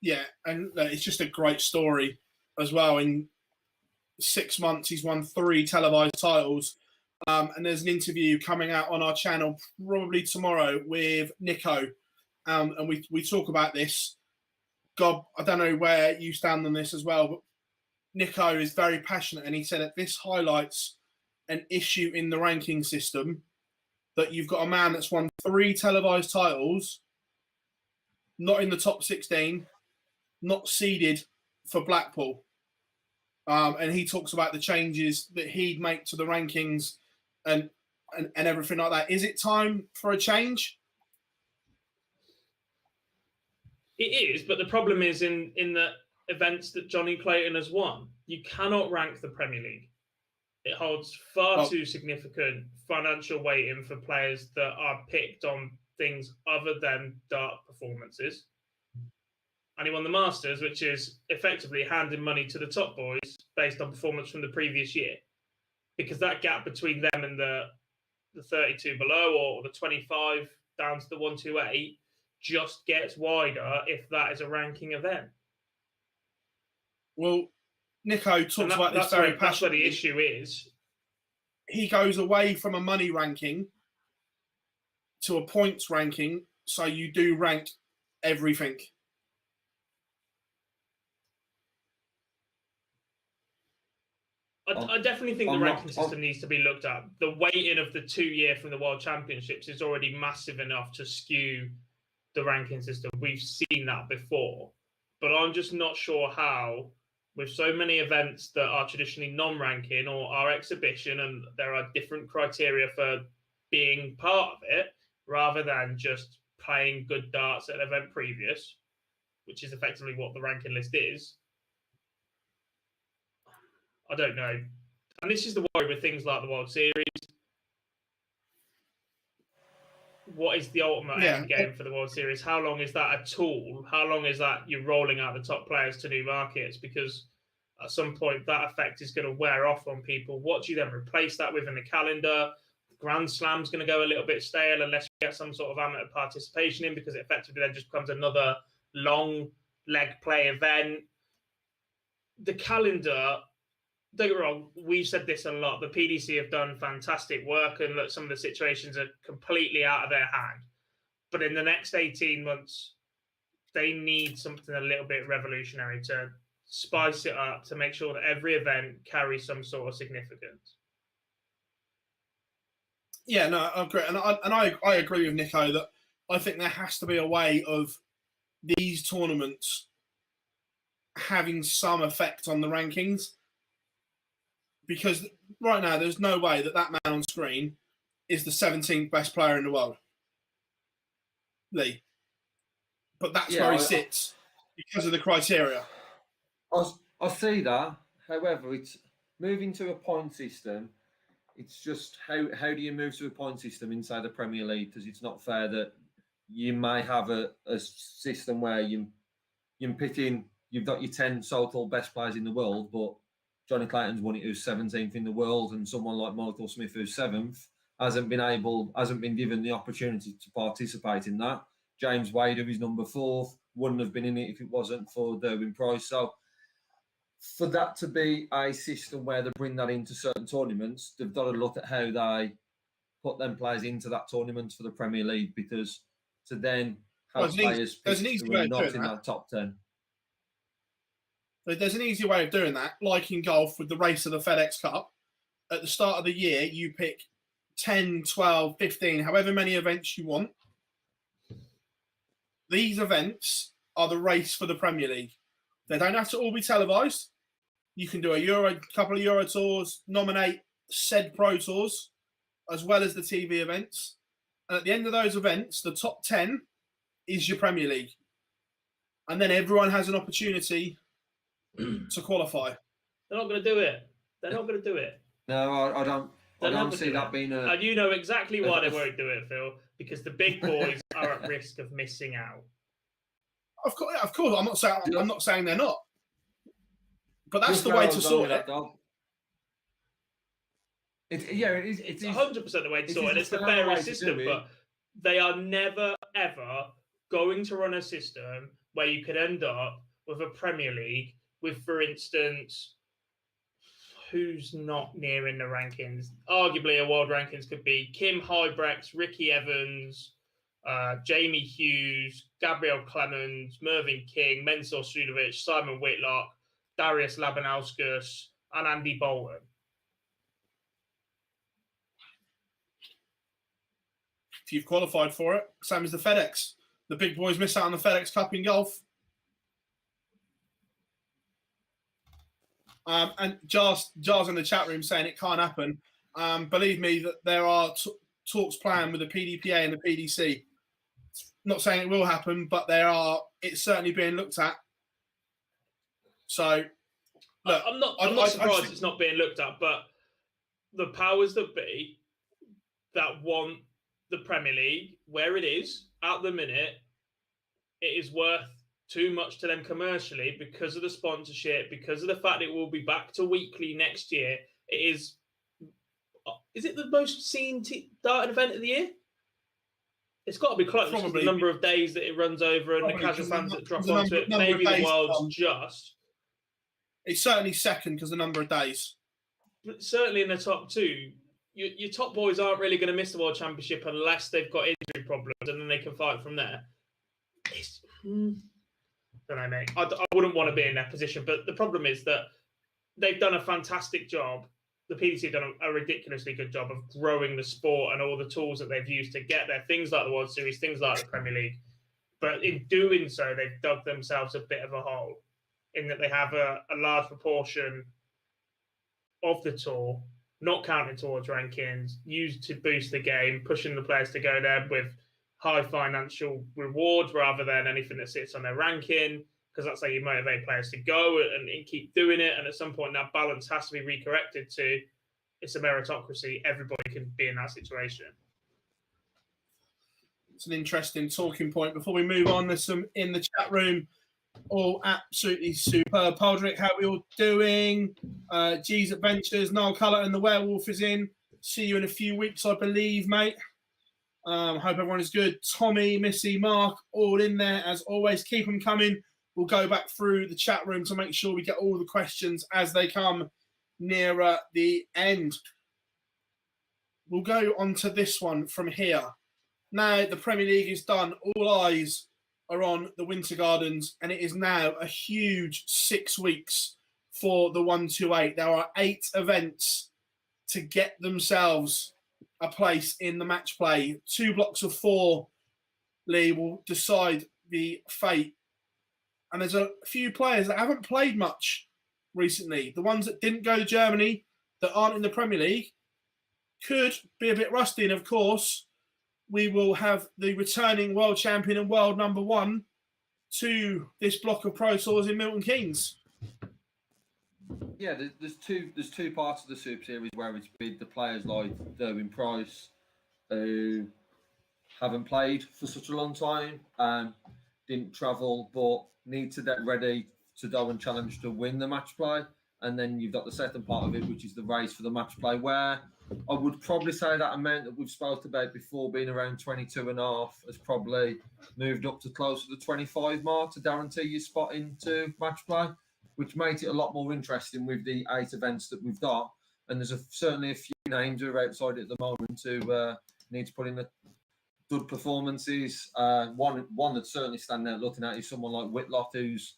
Yeah, and it's just a great story as well. In 6 months, he's won 3 televised titles. And there's an interview coming out on our channel probably tomorrow with Nico. And we talk about this. God, I don't know where you stand on this as well, but Nico is very passionate, and he said that this highlights an issue in the ranking system, that you've got a man that's won 3 televised titles, not in the top 16, not seeded for Blackpool. And he talks about the changes that he'd make to the rankings and everything like that. Is it time for a change? It is, but the problem is in the events that Johnny Clayton has won, you cannot rank the Premier League. It holds far too significant financial weighting for players that are picked on things other than dart performances. And he won the Masters, which is effectively handing money to the top boys based on performance from the previous year. Because that gap between them and the 32 below, or the 25 down to the 128, just gets wider if that is a ranking event. Well, Nico talks about this very passionately. That's where the issue is. He goes away from a money ranking to a points ranking, so you do rank everything. I definitely think the ranking system needs to be looked at. The weighting of the 2 year from the World Championships is already massive enough to skew the ranking system. We've seen that before. But I'm just not sure how, with so many events that are traditionally non-ranking or are exhibition, and there are different criteria for being part of it, rather than just playing good darts at an event previous, which is effectively what the ranking list is. I don't know. And this is the worry with things like the World Series. What is the ultimate end game for the World Series? How long is that a tool? How long is that you're rolling out the top players to new markets? Because at some point that effect is going to wear off on people. What do you then replace that with in the calendar? The Grand Slam's going to go a little bit stale unless you get some sort of amateur participation in, because it effectively then just becomes another long leg play event. The calendar, don't get me wrong, we've said this a lot. The PDC have done fantastic work, and look, some of the situations are completely out of their hand. But in the next 18 months, they need something a little bit revolutionary to spice it up, to make sure that every event carries some sort of significance. Yeah, no, I agree. And I agree with Nico that I think there has to be a way of these tournaments having some effect on the rankings. Because right now, there's no way that man on screen is the 17th best player in the world. Lee. But that's where he sits because of the criteria. I see that. However, it's moving to a point system. It's just how do you move to a point system inside the Premier League? Because it's not fair that you may have a system where you're pitting, you've got your 10 so-called best players in the world, but Johnny Clayton's won it, who's 17th in the world, and someone like Michael Smith, who's 7th, hasn't been given the opportunity to participate in that. James Wade, who is number 4th, wouldn't have been in it if it wasn't for Derwin Price. So for that to be a system where they bring that into certain tournaments, they've got to look at how they put them players into that tournament for the Premier League, because to then have players who are not in that top 10. There's an easy way of doing that, like in golf with the race of the FedEx Cup. At the start of the year, you pick 10, 12, 15, however many events you want. These events are the race for the Premier League. They don't have to all be televised. You can do a couple of Euro tours, nominate said Pro Tours, as well as the TV events. And at the end of those events, the top 10 is your Premier League. And then everyone has an opportunity to qualify. They're not going to do it. They're not going to do it. No, I don't see that being a... And you know exactly why they won't do it, Phil, because the big boys are at risk of missing out. Of course. I'm not saying they're not. But that's the way to sort it. It's 100% the way to sort it. It's the fairest system, but they are never, ever going to run a system where you could end up with a Premier League with, for instance, who's not near in the rankings? Arguably, a world rankings could be Kim Hybrex, Ricky Evans, Jamie Hughes, Gabriel Clemens, Mervyn King, Mensur Suljovic, Simon Whitlock, Darius Labanauskas, and Andy Bolton. If you've qualified for it, same as the FedEx. The big boys miss out on the FedEx Cup in golf. And Jar's in the chat room saying it can't happen. Believe me that there are talks planned with the PDPA and the PDC. Not saying it will happen, but it's certainly being looked at. So, look, I'm not surprised it's not being looked at, but the powers that be that want the Premier League where it is at the minute, it is worth too much to them commercially because of the sponsorship, because of the fact it will be back to weekly next year. Is it the most seen darting event of the year? It's got to be close. Probably. The number of days that it runs over and the casual fans that drop onto it. Maybe the world's just. It's certainly second because the number of days. But certainly in the top two, your top boys aren't really going to miss the World Championship unless they've got injury problems, and then they can fight from there. Don't know, mate. I wouldn't want to be in that position, but the problem is that they've done a fantastic job. The PDC have done a ridiculously good job of growing the sport and all the tools that they've used to get there. Things like the World Series, things like the Premier League. But in doing so, they've dug themselves a bit of a hole in that they have a large proportion of the tour not counting towards rankings, used to boost the game, pushing the players to go there with high financial rewards rather than anything that sits on their ranking, because that's how you motivate players to go and keep doing it. And at some point, that balance has to be recorrected to it's a meritocracy. Everybody can be in that situation. It's an interesting talking point. Before we move on, there's some in the chat room. All absolutely superb. Poldrick, how are we all doing? G's Adventures, Noel Colour and the Werewolf is in. See you in a few weeks, I believe, mate. Hope everyone is good. Tommy, Missy, Mark, all in there as always. Keep them coming. We'll go back through the chat room to make sure we get all the questions as they come nearer the end. We'll go on to this one from here. Now the Premier League is done. All eyes are on the Winter Gardens, and it is now a huge 6 weeks for the 128. There are 8 events to get themselves a place in the match play. 2 blocks of 4, Lee, will decide the fate. And there's a few players that haven't played much recently. The ones that didn't go to Germany, that aren't in the Premier League, could be a bit rusty. And of course, we will have the returning world champion and world number 1 to this block of Pro Tours in Milton Keynes. Yeah, there's two parts of the Super Series where it's been the players like Derwin Price, who haven't played for such a long time and didn't travel, but need to get ready to go and challenge to win the match play. And then you've got the second part of it, which is the race for the match play, where I would probably say that amount that we've spoken about before, being around 22 and a half, has probably moved up to close to the 25 mark to guarantee your spot into match play, which makes it a lot more interesting with the 8 events that we've got. And there's certainly a few names who are outside at the moment who need to put in the good performances. One that's certainly standing out looking at is someone like Whitlock, who's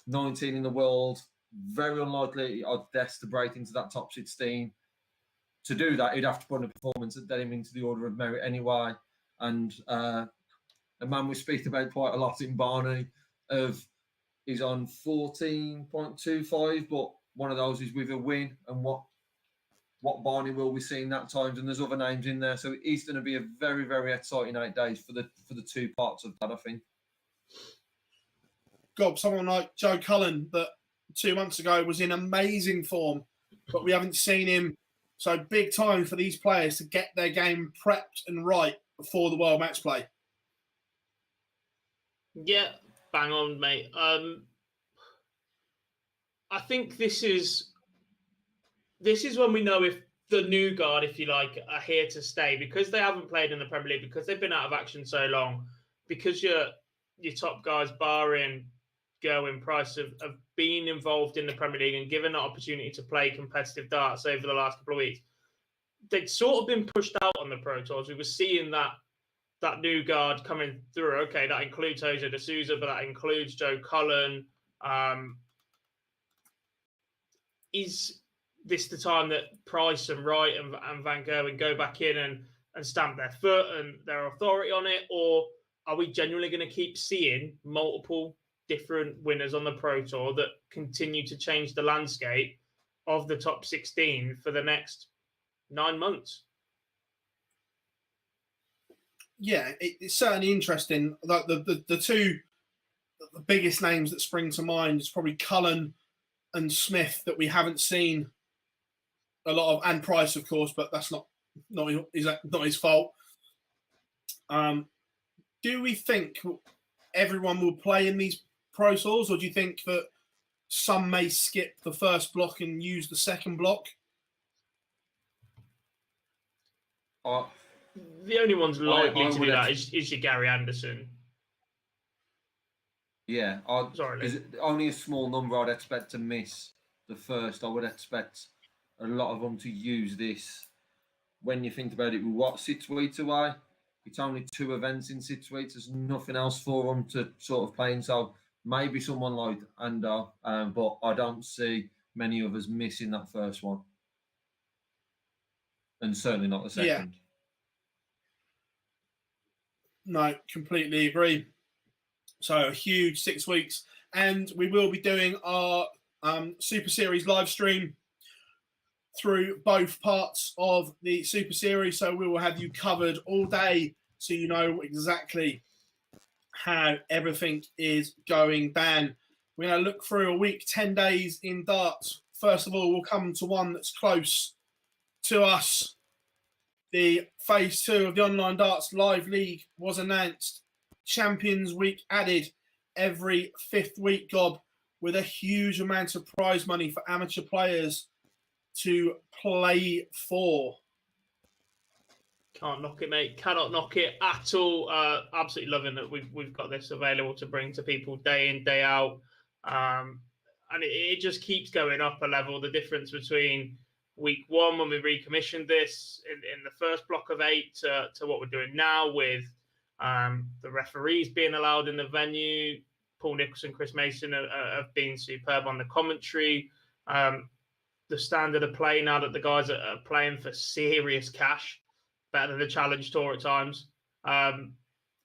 19 in the world, very unlikely I'd guess to break into that top 16. To do that, he'd have to put in a performance that get him into the order of merit anyway. And a man we speak about quite a lot in Barney is on 14.25, but one of those is with a win. And what Barney will be seeing that times, and there's other names in there. So it's going to be a very, very exciting 8 days for the 2 parts of that, I think. God, someone like Joe Cullen that 2 months ago was in amazing form, but we haven't seen him. So big time for these players to get their game prepped and right before the World Match Play. Yeah, bang on, mate. I think this is when we know if the new guard, if you like, are here to stay because they haven't played in the Premier League, because they've been out of action so long, because your top guys, barring Gerwen, Price, have been involved in the Premier League and given that opportunity to play competitive darts over the last couple of weeks. They'd sort of been pushed out on the Pro Tours. We were seeing that new guard coming through. Okay, that includes Souza, but that includes Joe Cullen. Is this the time that Price and Wright and Van Gerwen go back in and stamp their foot and their authority on it? Or are we genuinely going to keep seeing multiple different winners on the Pro Tour that continue to change the landscape of the top 16 for the next 9 months? Yeah, it's certainly interesting. The two biggest names that spring to mind is probably Cullen and Smith that we haven't seen a lot of, and Price, of course, but that's not his fault. Do we think everyone will play in these Pro Tours, or do you think that some may skip the first block and use the second block? The only ones likely to do that is your Gary Anderson. Yeah, Sorry, is it only a small number I'd expect to miss the first. I would expect a lot of them to use this. When you think about it, what, 6 weeks away? It's only 2 events in 6 weeks. There's nothing else for them to sort of play in. So maybe someone like Ando, but I don't see many of us missing that first one. And certainly not the second. Yeah. No, completely agree. So a huge 6 weeks. And we will be doing our Super Series live stream through both parts of the Super Series. So we will have you covered all day so you know exactly how everything is going down. We're going to look through a week, 10 days in darts. First of all, we'll come to one that's close to us. The phase 2 of the Online Darts Live League was announced. Champions Week added every 5th week, Gob, with a huge amount of prize money for amateur players to play for. Can't knock it, mate. Cannot knock it at all. Absolutely loving that we've got this available to bring to people day in, day out. And it just keeps going up a level. The difference between week 1 when we recommissioned this in the first block of 8 to what we're doing now with the referees being allowed in the venue. Paul Nicholson, Chris Mason have been superb on the commentary. The standard of play now that the guys are playing for serious cash, better than the Challenge Tour at times,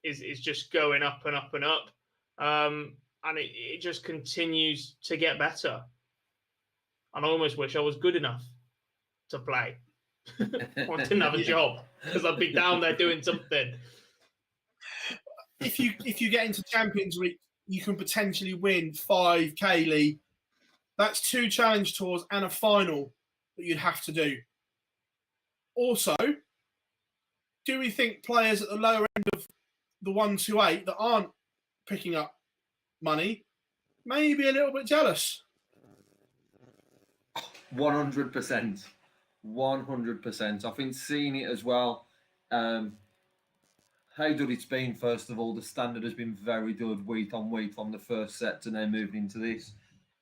is just going up and up and up. And it just continues to get better. And I almost wish I was good enough to play. I didn't have a job because I'd be down there doing something. If you get into Champions Week, you can potentially win 5K, Lee. That's 2 Challenge Tours and a final that you'd have to do. Also, do we think players at the lower end of the 1 to 8 that aren't picking up money may be a little bit jealous? 100%. 100%. I think seeing it as well. How good it's been, first of all. The standard has been very good week on week from the first set to now moving into this.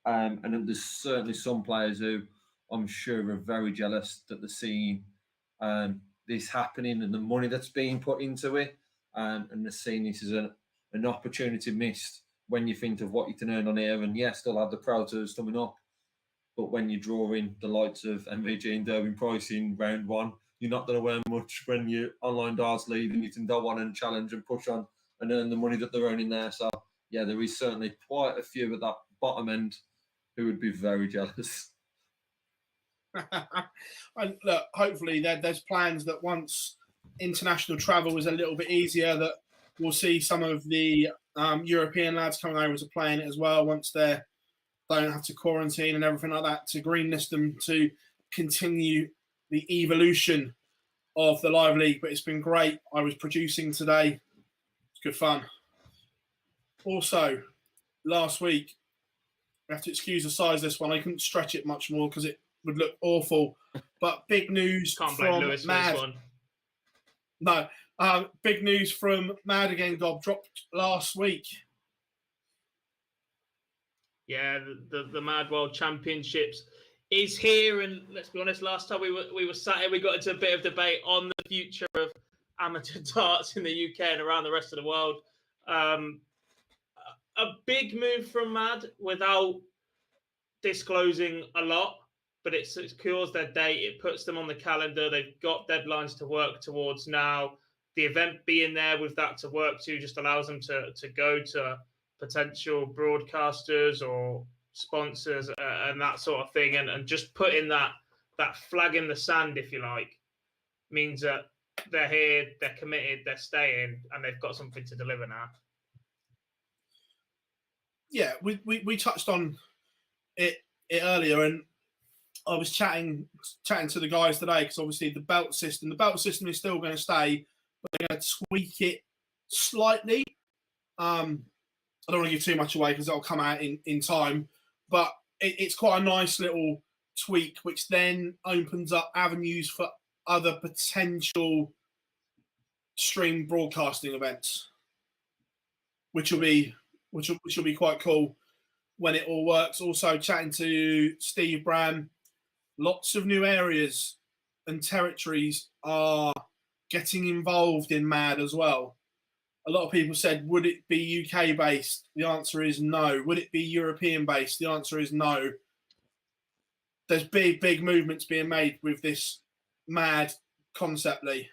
And there's certainly some players who I'm sure are very jealous that they're seeing this happening and the money that's being put into it. And they're seeing this as an opportunity missed when you think of what you can earn on here. And yes, they'll have the Pro Tours coming up. But when you draw in the likes of MVG and Derwin Price in round 1, you're not going to earn much when you Online Darts lead and you can go on and challenge and push on and earn the money that they're earning there. So, yeah, there is certainly quite a few at that bottom end who would be very jealous. And look, hopefully there's plans that once international travel is a little bit easier, that we'll see some of the European lads coming over to playing it as well once they don't have to quarantine and everything like that, to greenlist them to continue the evolution of the Live League. But it's been great. I was producing today. It's good fun. Also, last week, I have to excuse the size of this one. I couldn't stretch it much more because it would look awful But big news Can't blame from Lewis for Mad. this one. No, big news from Mad again. Gob dropped last week. Yeah, the Mad World Championships is here, and let's be honest. Last time we were sat here, we got into a bit of debate on the future of amateur darts in the UK and around the rest of the world. A big move from Mad without disclosing a lot, but it secures their date. It puts them on the calendar. They've got deadlines to work towards now. The event being there with that to work to just allows them to go to potential broadcasters or sponsors and that sort of thing, and just putting that flag in the sand, if you like, means that they're here, they're committed, they're staying, and they've got something to deliver now. Yeah, we touched on it earlier, and I was chatting to the guys today because obviously the belt system is still going to stay, but they're going to tweak it slightly. I don't want to give too much away because it'll come out in time, but it's quite a nice little tweak, which then opens up avenues for other potential stream broadcasting events, which will be quite cool when it all works. Also chatting to Steve Bram, lots of new areas and territories are getting involved in Mad as well. A lot of people said, would it be UK based? The answer is no. Would it be European based? The answer is no. There's big movements being made with this Mad concept, Lee.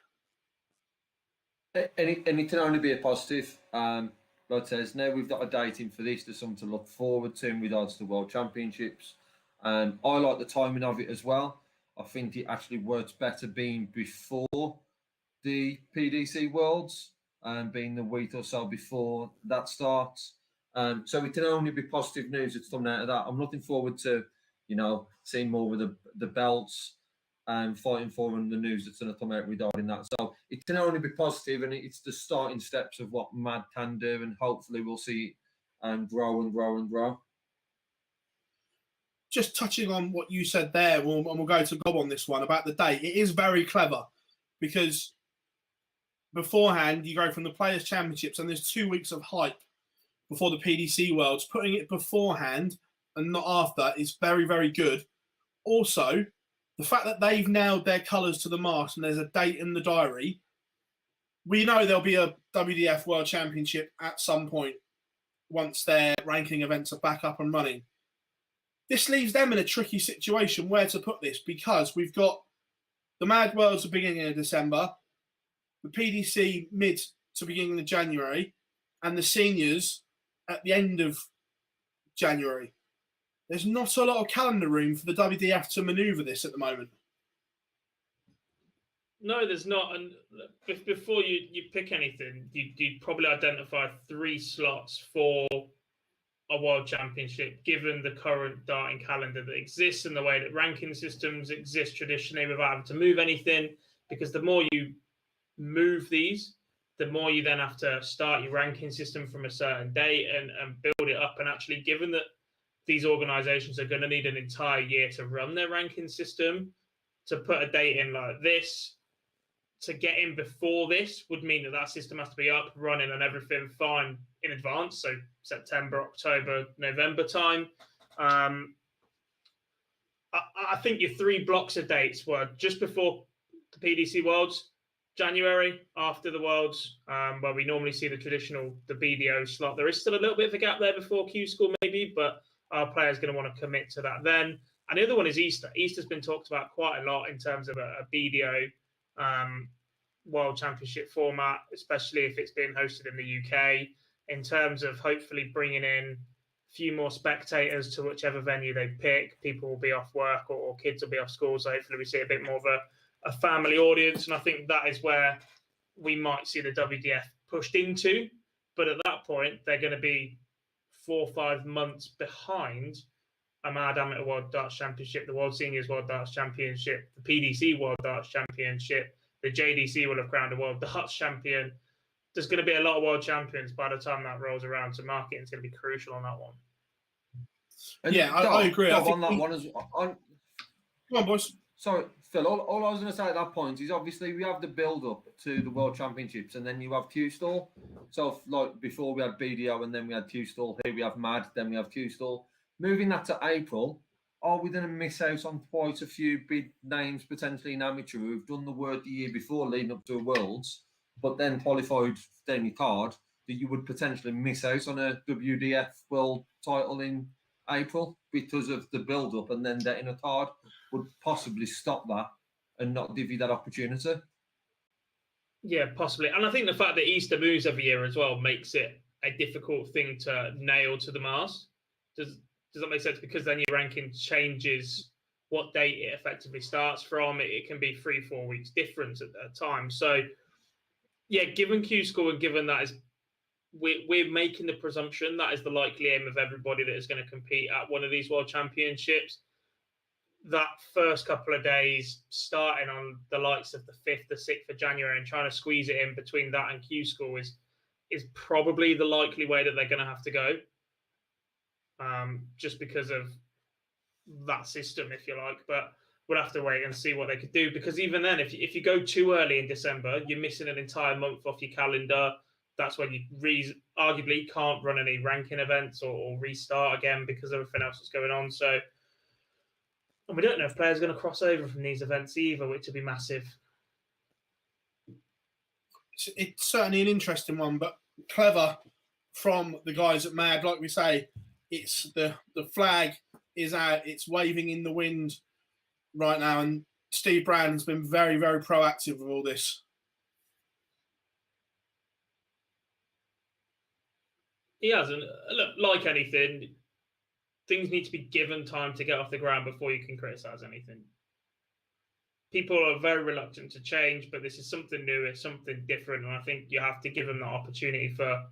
And it can only be a positive. Like I says, now we've got a date in for this. There's something to look forward to in regards to the World Championships. I like the timing of it as well. I think it actually works better being before the PDC Worlds and being the week or so before that starts. So it can only be positive news that's coming out of that. I'm looking forward to, seeing more with the belts and fighting for and the news that's going to come out regarding that. So it can only be positive, and it's the starting steps of what Mad can do, and hopefully we'll see it grow and grow and grow. Just touching on what you said there, and we'll go to Gob on this one about the date. It is very clever because beforehand you go from the Players' Championships and there's 2 weeks of hype before the PDC Worlds. Putting it beforehand and not after is very, very good. Also, the fact that they've nailed their colours to the mast and there's a date in the diary, we know there'll be a WDF World Championship at some point once their ranking events are back up and running. This leaves them in a tricky situation where to put this, because we've got the Mad Worlds at the beginning of December, the PDC mid to beginning of January, and the seniors at the end of January. There's not a lot of calendar room for the WDF to manoeuvre this at the moment. No, there's not. And before you pick anything, you'd probably identify 3 slots for a World Championship, given the current darting calendar that exists and the way that ranking systems exist traditionally without having to move anything. Because the more you move these, the more you then have to start your ranking system from a certain date and build it up. And actually, given that these organizations are going to need an entire year to run their ranking system, to put a date in like this, to get in before this would mean that system has to be up, running and everything fine in advance. So September, October, November time. I think your 3 blocks of dates were just before the PDC Worlds, January, after the Worlds, where we normally see the BDO slot. There is still a little bit of a gap there before Q School maybe, but our players going to want to commit to that then. And the other one is Easter. Easter's been talked about quite a lot in terms of a BDO World Championship format, especially if it's being hosted in the UK, in terms of hopefully bringing in a few more spectators to whichever venue they pick. People will be off work or kids will be off school, so hopefully we see a bit more of a family audience. And I think that is where we might see the WDF pushed into. But at that point, they're going to be 4 or 5 months behind a Mad Amateur World Darts Championship, the World Seniors World Darts Championship, the PDC World Darts Championship. The JDC will have crowned a World Darts Champion. There's going to be a lot of world champions by the time that rolls around, so marketing is going to be crucial on that one. And yeah, I agree. I think on that one as Come on, boys. Sorry, Phil, all I was going to say at that point is obviously we have the build-up to the World Championships and then you have Q-Stall. So, like, before we had BDO and then we had Q-Stall. Here we have MAD, then we have Q-Stall. Moving that to April, are we going to miss out on quite a few big names, potentially in amateur, who've done the work the year before leading up to a Worlds, but then qualified for any card, that you would potentially miss out on a WDF World title in April because of the build-up and then getting a card would possibly stop that and not give you that opportunity. Yeah, possibly. And I think the fact that Easter moves every year as well makes it a difficult thing to nail to the mast. Does that make sense? Because then your ranking changes what date it effectively starts from. It can be 3-4 weeks difference at that time. So, yeah, given Q score and given that is we're making the presumption that is the likely aim of everybody that is going to compete at one of these World Championships. That first couple of days, starting on the likes of the 5th, the 6th of January, and trying to squeeze it in between that and Q school is probably the likely way that they're going to have to go, just because of that system, if you like. But we'll have to wait and see what they could do, because even then, if you go too early in December, you're missing an entire month off your calendar. That's when you arguably can't run any ranking events or restart again because of everything else that's going on. So. And we don't know if players are going to cross over from these events either, which would be massive. It's certainly an interesting one, but clever from the guys at MAD. Like we say, it's the flag is out, it's waving in the wind right now, and Steve Brandon's been very, very proactive with all this. He hasn't. Look, like anything, things need to be given time to get off the ground before you can criticise anything. People are very reluctant to change, but this is something new, it's something different, and I think you have to give them the opportunity for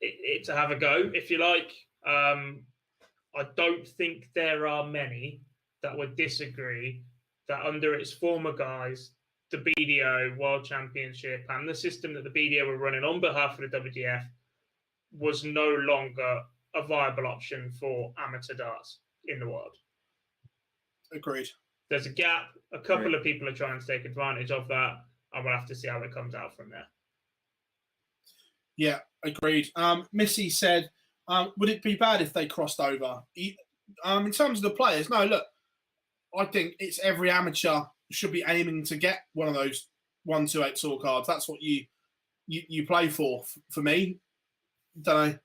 it to have a go, if you like. I don't think there are many that would disagree that under its former guise, the BDO World Championship and the system that the BDO were running on behalf of the WDF was no longer a viable option for amateur darts in the world. Agreed. There's a gap. A couple of people are trying to take advantage of that, and we'll have to see how it comes out from there. Yeah, agreed. Missy said, would it be bad if they crossed over? In terms of the players, no, look, I think it's every amateur should be aiming to get one of those 128 tour cards. That's what you play for me. Don't know.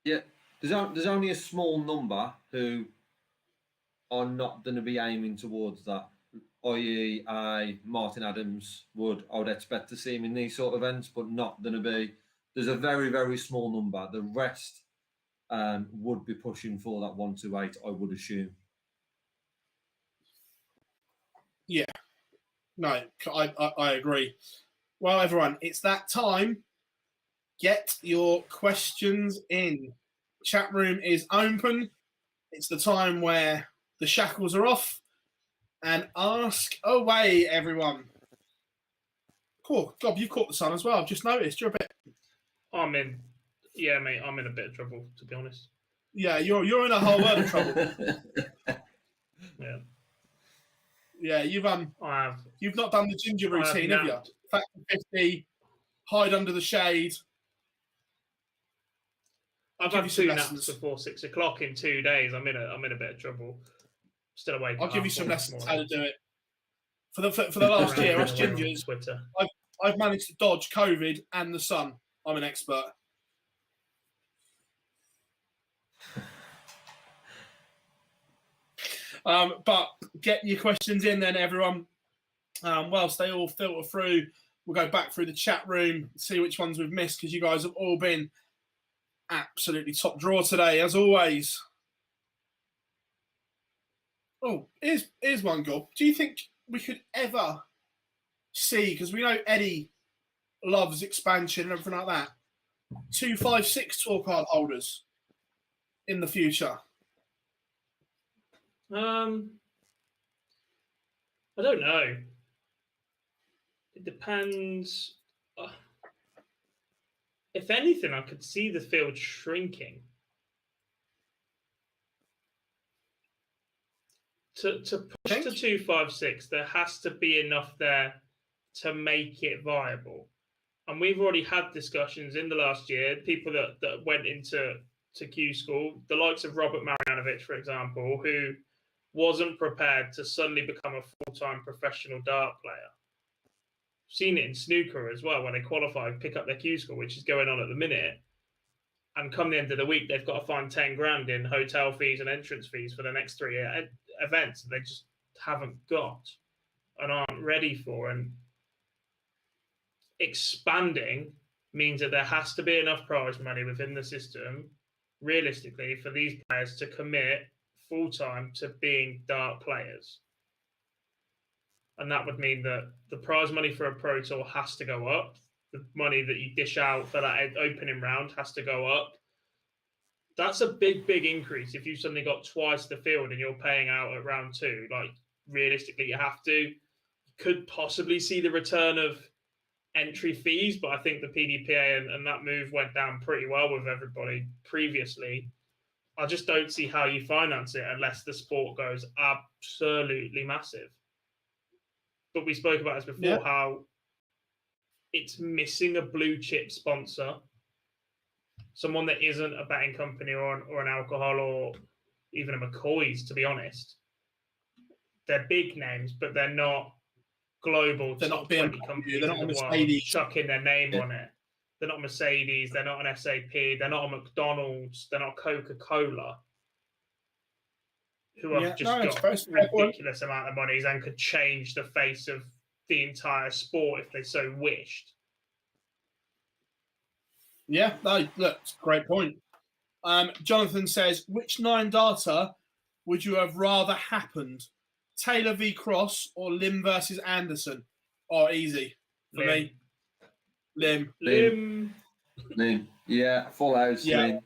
Yeah, there's only a small number who are not going to be aiming towards that, i.e. Martin Adams I would expect to see him in these sort of events, but not going to be. There's a very, very small number. The rest would be pushing for that 128, I would assume. Yeah, no, I agree. Well, everyone, it's that time. Get your questions in. Chat room is open. It's the time where the shackles are off. And ask away, everyone. Cool. God, you've caught the sun as well. I've just noticed. You're a bit... Yeah, mate, I'm in a bit of trouble, to be honest. Yeah, you're in a whole world of trouble. Yeah. Yeah, you've not done the ginger routine, have you? Factor 50, hide under the shade. I've had 2 naps before 6 o'clock in 2 days. I'm in a bit of trouble. Still awake. I'll give you some lessons how to do it. For the last year, us gingers, I've managed to dodge COVID and the sun. I'm an expert. But get your questions in then, everyone. Whilst they all filter through, we'll go back through the chat room, see which ones we've missed, because you guys have all been absolutely top draw today, as always. Oh, here's one, Gob. Do you think we could ever see, because we know Eddie loves expansion and everything like that, 256 tour card holders in the future? I don't know. It depends. If anything, I could see the field shrinking. To push to 256, there has to be enough there to make it viable. And we've already had discussions in the last year, people that went into Q school, the likes of Robert Marjanovic, for example, who wasn't prepared to suddenly become a full-time professional dart player. Seen it in snooker as well, when they qualify, pick up their Q school, which is going on at the minute. And come the end of the week, they've got to find 10 grand in hotel fees and entrance fees for the next 3 events that they just haven't got and aren't ready for. And expanding means that there has to be enough prize money within the system, realistically, for these players to commit full-time to being dart players. And that would mean that the prize money for a Pro Tour has to go up. The money that you dish out for that opening round has to go up. That's a big, big increase. If you suddenly got twice the field and you're paying out at round 2, like realistically, you have to. You could possibly see the return of entry fees, but I think the PDPA and that move went down pretty well with everybody previously. I just don't see how you finance it unless the sport goes absolutely massive. But we spoke about this before, how it's missing a blue chip sponsor, someone that isn't a betting company or an alcohol or even a McCoy's, to be honest. They're big names, but they're not global. They're not top 20 companies. They're not in the Mercedes. world chucking their name on it. They're not Mercedes. They're not an SAP. They're not a McDonald's. They're not Coca-Cola, who have just got ridiculous amount of monies and could change the face of the entire sport if they so wished. Yeah, no, look, it's a great point. Jonathan says, which 9 data would you have rather happened? Taylor v. Cross or Lim versus Anderson? Oh, easy for me. Lim. Yeah, full house. Yeah. Lim.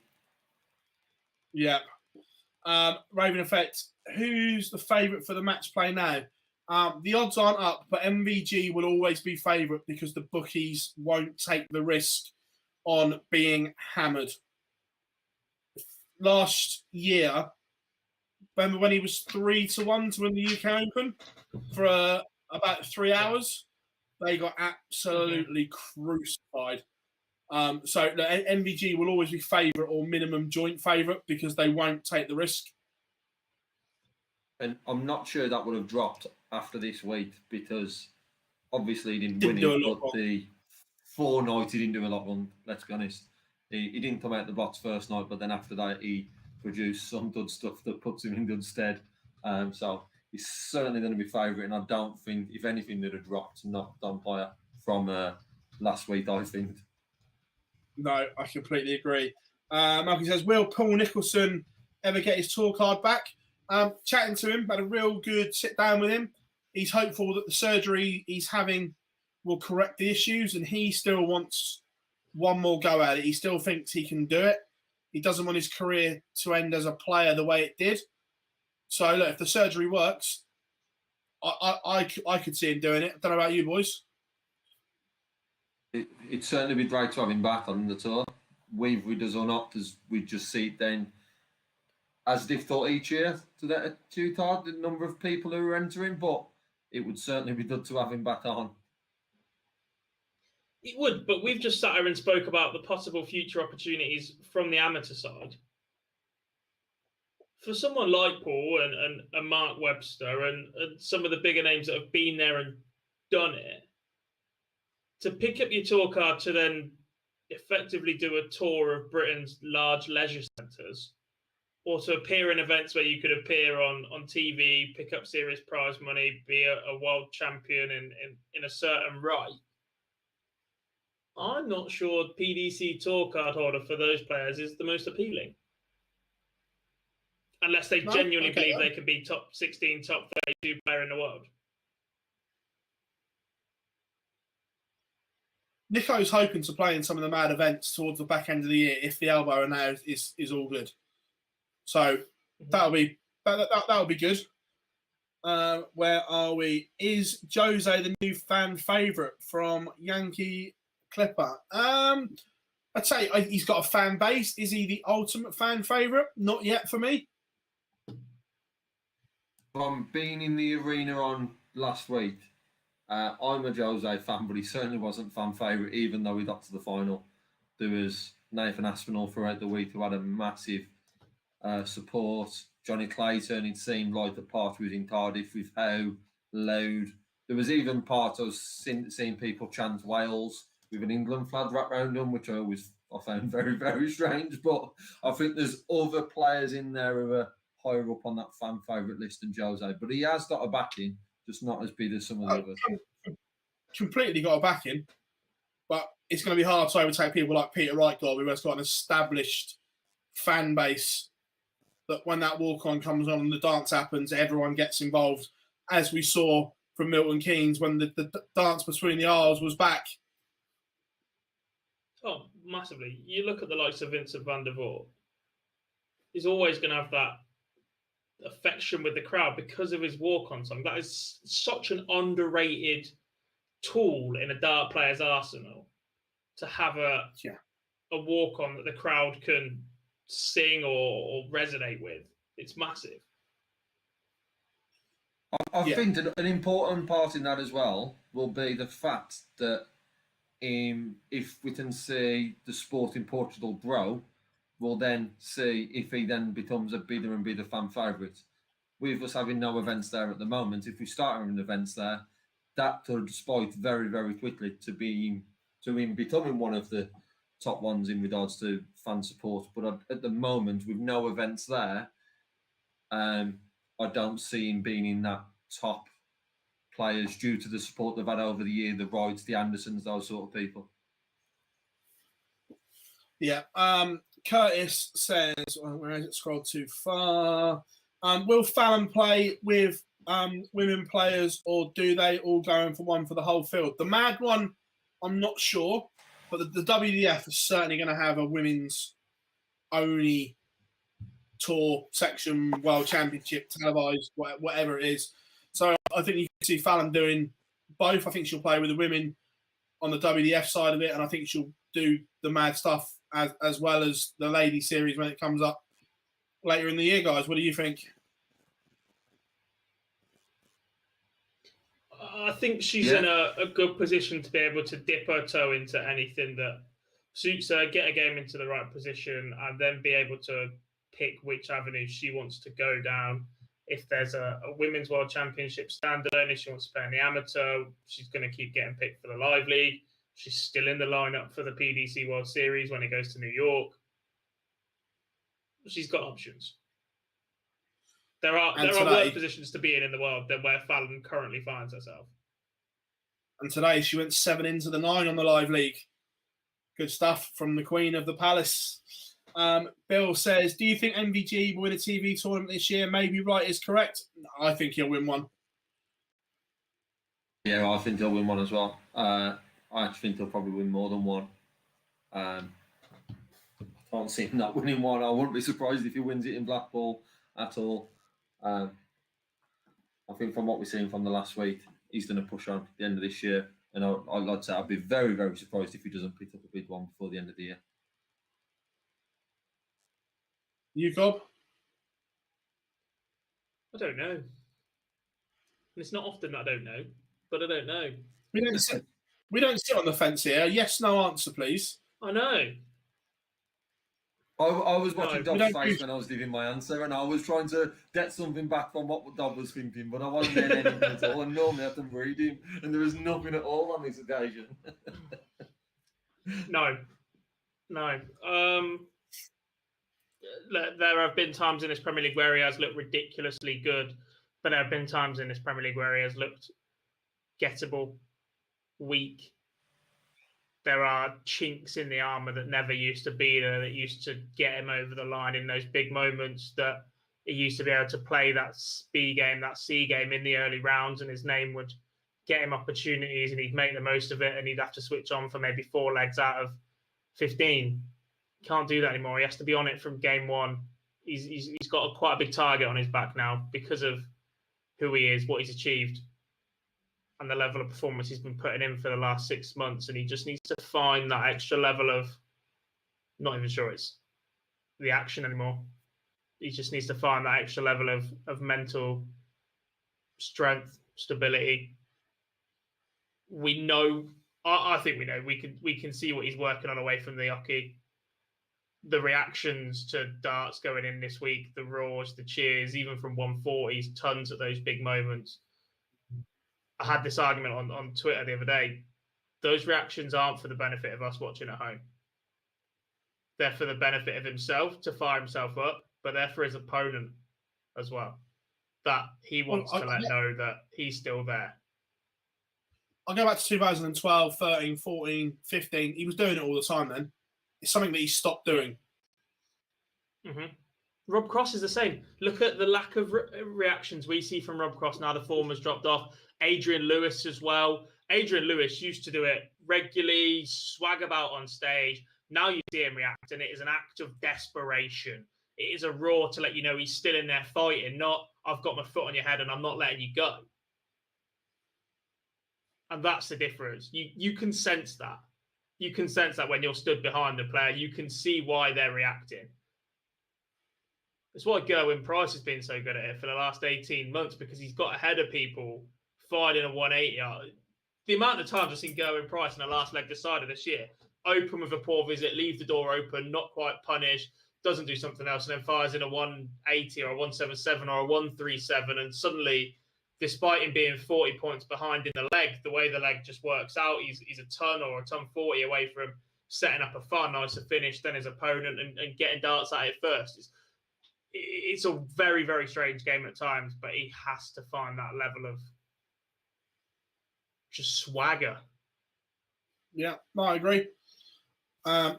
Yeah. Raven Effect, who's the favourite for the match play now? The odds aren't up, but MVG will always be favourite because the bookies won't take the risk on being hammered. Last year, remember when he was 3-1 to win the UK Open for about 3 hours? They got absolutely crucified. So the MVG will always be favourite or minimum joint favourite because they won't take the risk. And I'm not sure that would have dropped after this week because obviously he didn't win it, but the 4 nights he didn't do a lot wrong, let's be honest. He didn't come out the blocks first night, but then after that he produced some good stuff that puts him in good stead. So he's certainly going to be favourite, and I don't think, if anything, they'd have dropped, knocked on player from last week, I think. No, I completely agree. Malcolm says, will Paul Nicholson ever get his tour card back? Chatting to him, had a real good sit down with him. He's hopeful that the surgery he's having will correct the issues, and he still wants one more go at it. He still thinks he can do it. He doesn't want his career to end as a player the way it did. So, look, if the surgery works, I could see him doing it. I don't know about you, boys. It'd certainly be great to have him back on the tour. Whether he does or not, because we just see it then as difficult each year to that the number of people who are entering, but it would certainly be good to have him back on. It would, but we've just sat here and spoke about the possible future opportunities from the amateur side. For someone like Paul and Mark Webster and some of the bigger names that have been there and done it, to pick up your tour card to then effectively do a tour of Britain's large leisure centres, or to appear in events where you could appear on TV, pick up serious prize money, be a world champion in a certain right. I'm not sure PDC tour card holder for those players is the most appealing. Unless they genuinely believe they could be top 16, top 32 player in the world. Nico's hoping to play in some of the mad events towards the back end of the year if the elbow now is all good. So that'll be good. Where are we? Is Jose the new fan favourite from Yankee Clipper? I'd say he's got a fan base. Is he the ultimate fan favourite? Not yet for me. from being in the arena on last week, I'm a Jose fan, but he certainly wasn't fan favourite, even though we got to the final. There was Nathan Aspinall throughout the week who had a massive support. Johnny Clayton, it seemed like the party was in Cardiff with how loud. There was even part of seeing people chant Wales with an England flag wrapped around them, which I found very, very strange. But I think there's other players in there who are higher up on that fan favourite list than Jose. But he has got a backing, just not as big as some of the others. Completely got a backing, but it's going to be hard to overtake people like Peter Wright, who has got an established fan base. That when that walk-on comes on and the dance happens, everyone gets involved, as we saw from Milton Keynes when the dance between the aisles was back. Oh, massively. You look at the likes of Vincent van der Voort. He's always going to have that affection with the crowd because of his walk-on song. That is such an underrated tool in a dart player's arsenal, to have a walk-on that the crowd can sing or resonate with. It's massive. I think that an important part in that as well will be the fact that if we can see the sport in Portugal grow, we'll then see if he then becomes a bigger and bigger fan favourite. With us having no events there at the moment, if we start having events there, that could spike very, very quickly to him becoming one of the top ones in regards to fan support. But at the moment, with no events there, I don't see him being in that top players due to the support they've had over the year, the Wrights, the Andersons, those sort of people. Yeah. Curtis says, where is it scrolled too far? Will Fallon play with women players, or do they all go in for one for the whole field? The mad one, I'm not sure. But the WDF is certainly going to have a women's only tour section, World Championship, televised, whatever it is. So I think you can see Fallon doing both. I think she'll play with the women on the WDF side of it, and I think she'll do the mad stuff as well as the lady series when it comes up later in the year, guys. What do you think? I think she's in a good position to be able to dip her toe into anything that suits her, get a game into the right position, and then be able to pick which avenue she wants to go down. If there's a Women's World Championship standalone, if she wants to play in the amateur, she's going to keep getting picked for the Live League. She's still in the lineup for the PDC World Series when it goes to New York. She's got options. There are worse positions to be in the world than where Fallon currently finds herself. And today she went 7 into the 9 on the Live League. Good stuff from the Queen of the Palace. Bill says, do you think MVG will win a TV tournament this year? Maybe Wright is correct. I think he'll win one. Yeah, I think he'll win one as well. I actually think he'll probably win more than one. I can't see him not winning one. I wouldn't be surprised if he wins it in Blackpool at all. I think from what we're seeing from the last week, he's going to push on at the end of this year. And I'd say I'd be very, very surprised if he doesn't pick up a big one before the end of the year. You, Gob? I don't know. It's not often that I don't know, but I don't know. We don't sit on the fence here. Yes, no answer, please. I know. I was watching Dob's face when I was giving my answer, and I was trying to get something back from what Dob was thinking, but I wasn't getting anything at all. And normally I can read him, and there was nothing at all on this occasion. No. There have been times in this Premier League where he has looked ridiculously good, but there have been times in this Premier League where he has looked gettable, weak. There are chinks in the armour that never used to be there, that used to get him over the line in those big moments, that he used to be able to play that B game, that C game in the early rounds, and his name would get him opportunities and he'd make the most of it, and he'd have to switch on for maybe 4 legs out of 15. He can't do that anymore. He has to be on it from game one. He's got quite a big target on his back now because of who he is, what he's achieved, and the level of performance he's been putting in for the last 6 months. And he just needs to find that extra level of, not even sure it's the action anymore. He just needs to find that extra level of mental strength, stability. We know. I think we know. We can see what he's working on away from the hockey. The reactions to darts going in this week, the roars, the cheers, even from 140s, tons of those big moments. I had this argument on Twitter the other day. Those reactions aren't for the benefit of us watching at home. They're for the benefit of himself to fire himself up, but they're for his opponent as well. That he wants to let know that he's still there. I'll go back to 2012, 13, 14, 15. He was doing it all the time then. It's something that he stopped doing. Mm-hmm. Rob Cross is the same. Look at the lack of reactions we see from Rob Cross now the form has dropped off. Adrian Lewis as well. Adrian Lewis used to do it regularly, swag about on stage. Now you see him react, and it is an act of desperation. It is a roar to let you know he's still in there fighting, not I've got my foot on your head and I'm not letting you go. And that's the difference. You can sense that. You can sense that when you're stood behind the player. You can see why they're reacting. That's why Gerwen Price has been so good at it for the last 18 months, because he's got ahead of people, fired in a 180. The amount of times I've seen Gerwen Price in the last leg decided this year, open with a poor visit, leave the door open, not quite punished, doesn't do something else, and then fires in a 180 or a 177 or a 137, and suddenly, despite him being 40 points behind in the leg, the way the leg just works out, he's a ton or a ton 40 away from setting up a far nicer finish than his opponent and getting darts at it first. It's a very, very strange game at times, but he has to find that level of just swagger. Yeah, no, I agree.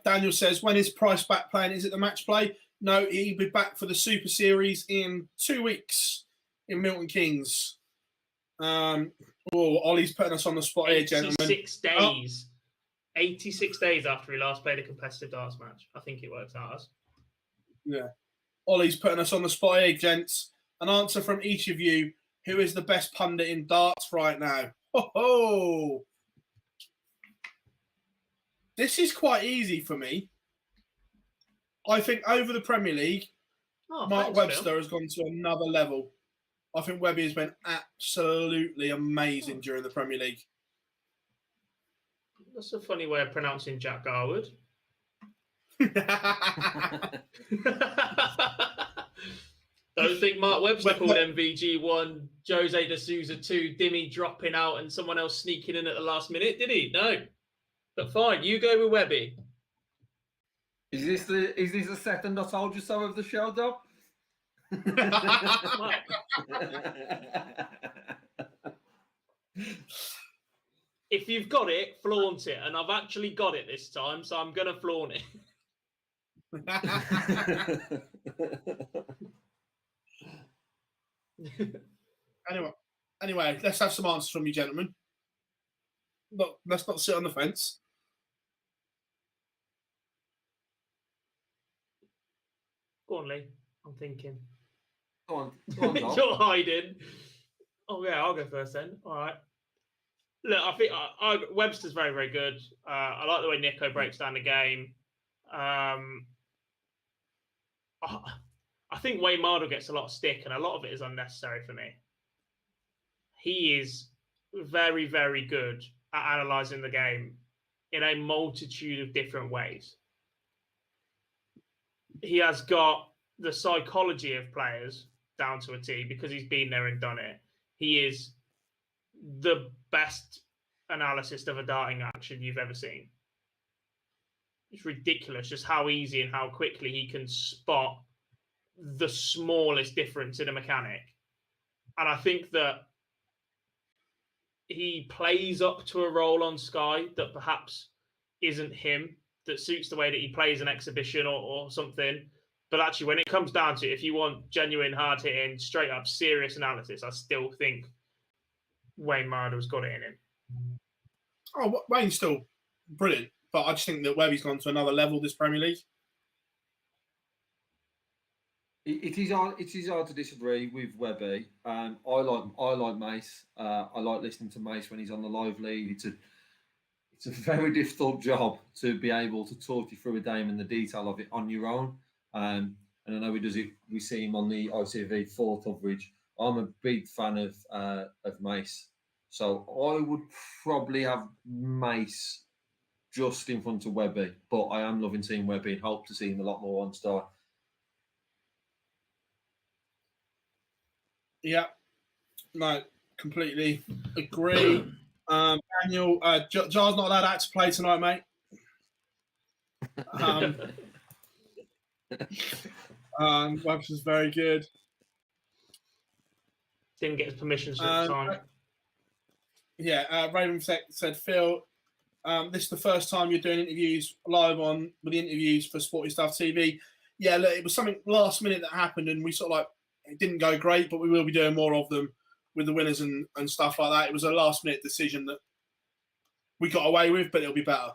Daniel says, when is Price back playing? Is it the match play? No, he'll be back for the Super Series in 2 weeks in Milton Keynes. Ollie's putting us on the spot here, gentlemen. 86 days. 86 days after he last played a competitive darts match. I think it works out as. Yeah. Ollie's putting us on the spot here, gents. An answer from each of you. Who is the best pundit in darts right now? Ho ho! This is quite easy for me. I think over the Premier League, Mark Webster Phill. has gone to another level. I think Webby has been absolutely amazing during the Premier League. That's a funny way of pronouncing Jack Garwood. Don't think Mark Webster called MVG 1, Jose de Souza 2, Dimmy dropping out and someone else sneaking in at the last minute, did he? No. But fine, you go with Webby. Is this the second I told you so of the show, though? If you've got it, flaunt it. And I've actually got it this time, so I'm going to flaunt it. Anyway, let's have some answers from you, gentlemen. Let's not sit on the fence. Go on, Lee. I'm thinking. Go on, You're hiding. Oh, yeah, I'll go first then. All right. Look, I think Webster's very, very good. I like the way Nico breaks down the game. I think Wayne Mardle gets a lot of stick, and a lot of it is unnecessary for me. He is very, very good at analysing the game in a multitude of different ways. He has got the psychology of players down to a T because he's been there and done it. He is the best analysis of a darting action you've ever seen. It's ridiculous just how easy and how quickly he can spot the smallest difference in a mechanic. And I think that he plays up to a role on Sky that perhaps isn't him, that suits the way that he plays an exhibition or something. But actually, when it comes down to it, if you want genuine, hard-hitting, straight-up, serious analysis, I still think Wayne Mardle's got it in him. Oh, Wayne's still brilliant, but I just think that Webby's gone to another level this Premier League. It is hard to disagree with Webby. I like Mace. I like listening to Mace when he's on the live lead. It's a very difficult job to be able to talk you through a game and the detail of it on your own. And I know he does it. We see him on the ITV4 coverage I'm a big fan of Mace. So I would probably have Mace just in front of Webby, but I am loving seeing Webby and hope to see him a lot more on Star. Yeah, no, completely agree. Daniel, Jar's not allowed out to play tonight, mate. Webster's very good. Didn't get his permission slip signed. Yeah, Raven said, Phill, this is the first time you're doing interviews live on with the interviews for Sporty Stuff TV. Yeah, look, it was something last minute that happened, and we sort of like it didn't go great, but we will be doing more of them with the winners and stuff like that. It was a last minute decision that we got away with, but it'll be better.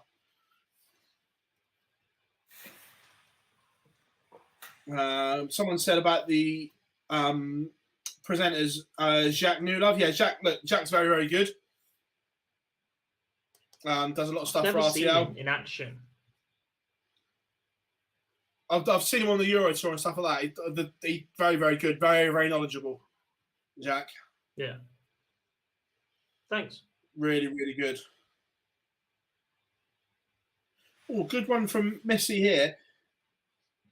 Someone said about the presenters, Jacques Newlove. Yeah, Jack's very, very good. Does a lot of stuff for RTL. Seen him in action. I've seen him on the Euro Tour and stuff like that. He's very, very good, very, very knowledgeable. Jack. Yeah. Thanks. Really, really good. Oh, good one from Missy here.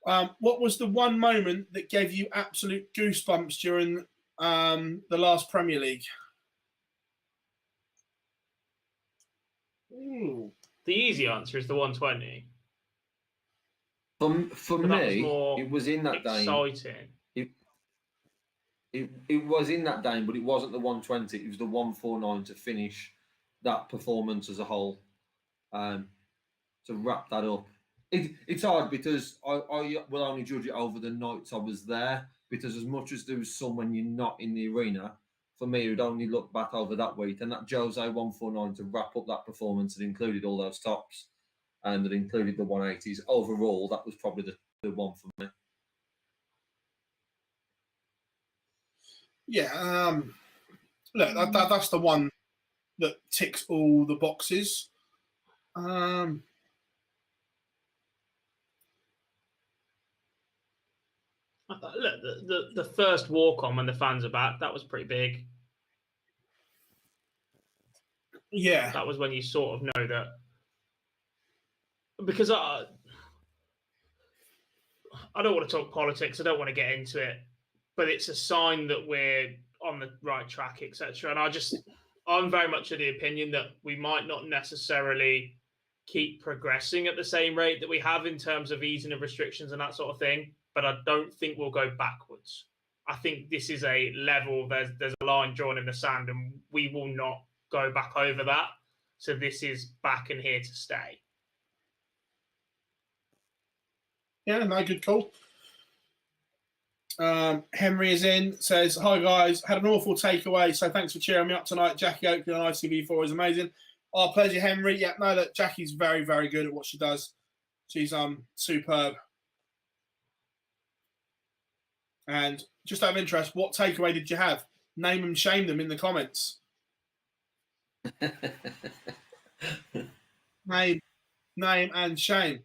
What was the one moment that gave you absolute goosebumps during the last Premier League? Ooh. The easy answer is the 120. For me, it was in that exciting. It was in that game, but it wasn't the 120. It was the 149 to finish that performance as a whole. To wrap that up, it's hard because I will only judge it over the nights I was there. Because as much as there was some when you're not in the arena, for me, it would only look back over that week. And that Jose 149 to wrap up that performance that included all those tops and that included the 180s. Overall, that was probably the one for me. Yeah, look, that's the one that ticks all the boxes. Look, the first walk on when the fans are back, that was pretty big. Yeah. That was when you sort of know that. Because I don't want to talk politics, I don't want to get into it, but it's a sign that we're on the right track, etc. And I'm very much of the opinion that we might not necessarily keep progressing at the same rate that we have in terms of easing of restrictions and that sort of thing. But I don't think we'll go backwards. I think this is a level, there's a line drawn in the sand and we will not go back over that. So this is back and here to stay. Yeah, no, good call. Henry is in, says, hi guys, had an awful takeaway, so thanks for cheering me up tonight. Jackie Oakley on ITV4 is amazing. Our pleasure, Henry. Yeah, no, look, Jackie's very, very good at what she does. She's superb. And just out of interest, what takeaway did you have? Name and shame them in the comments. Name and shame.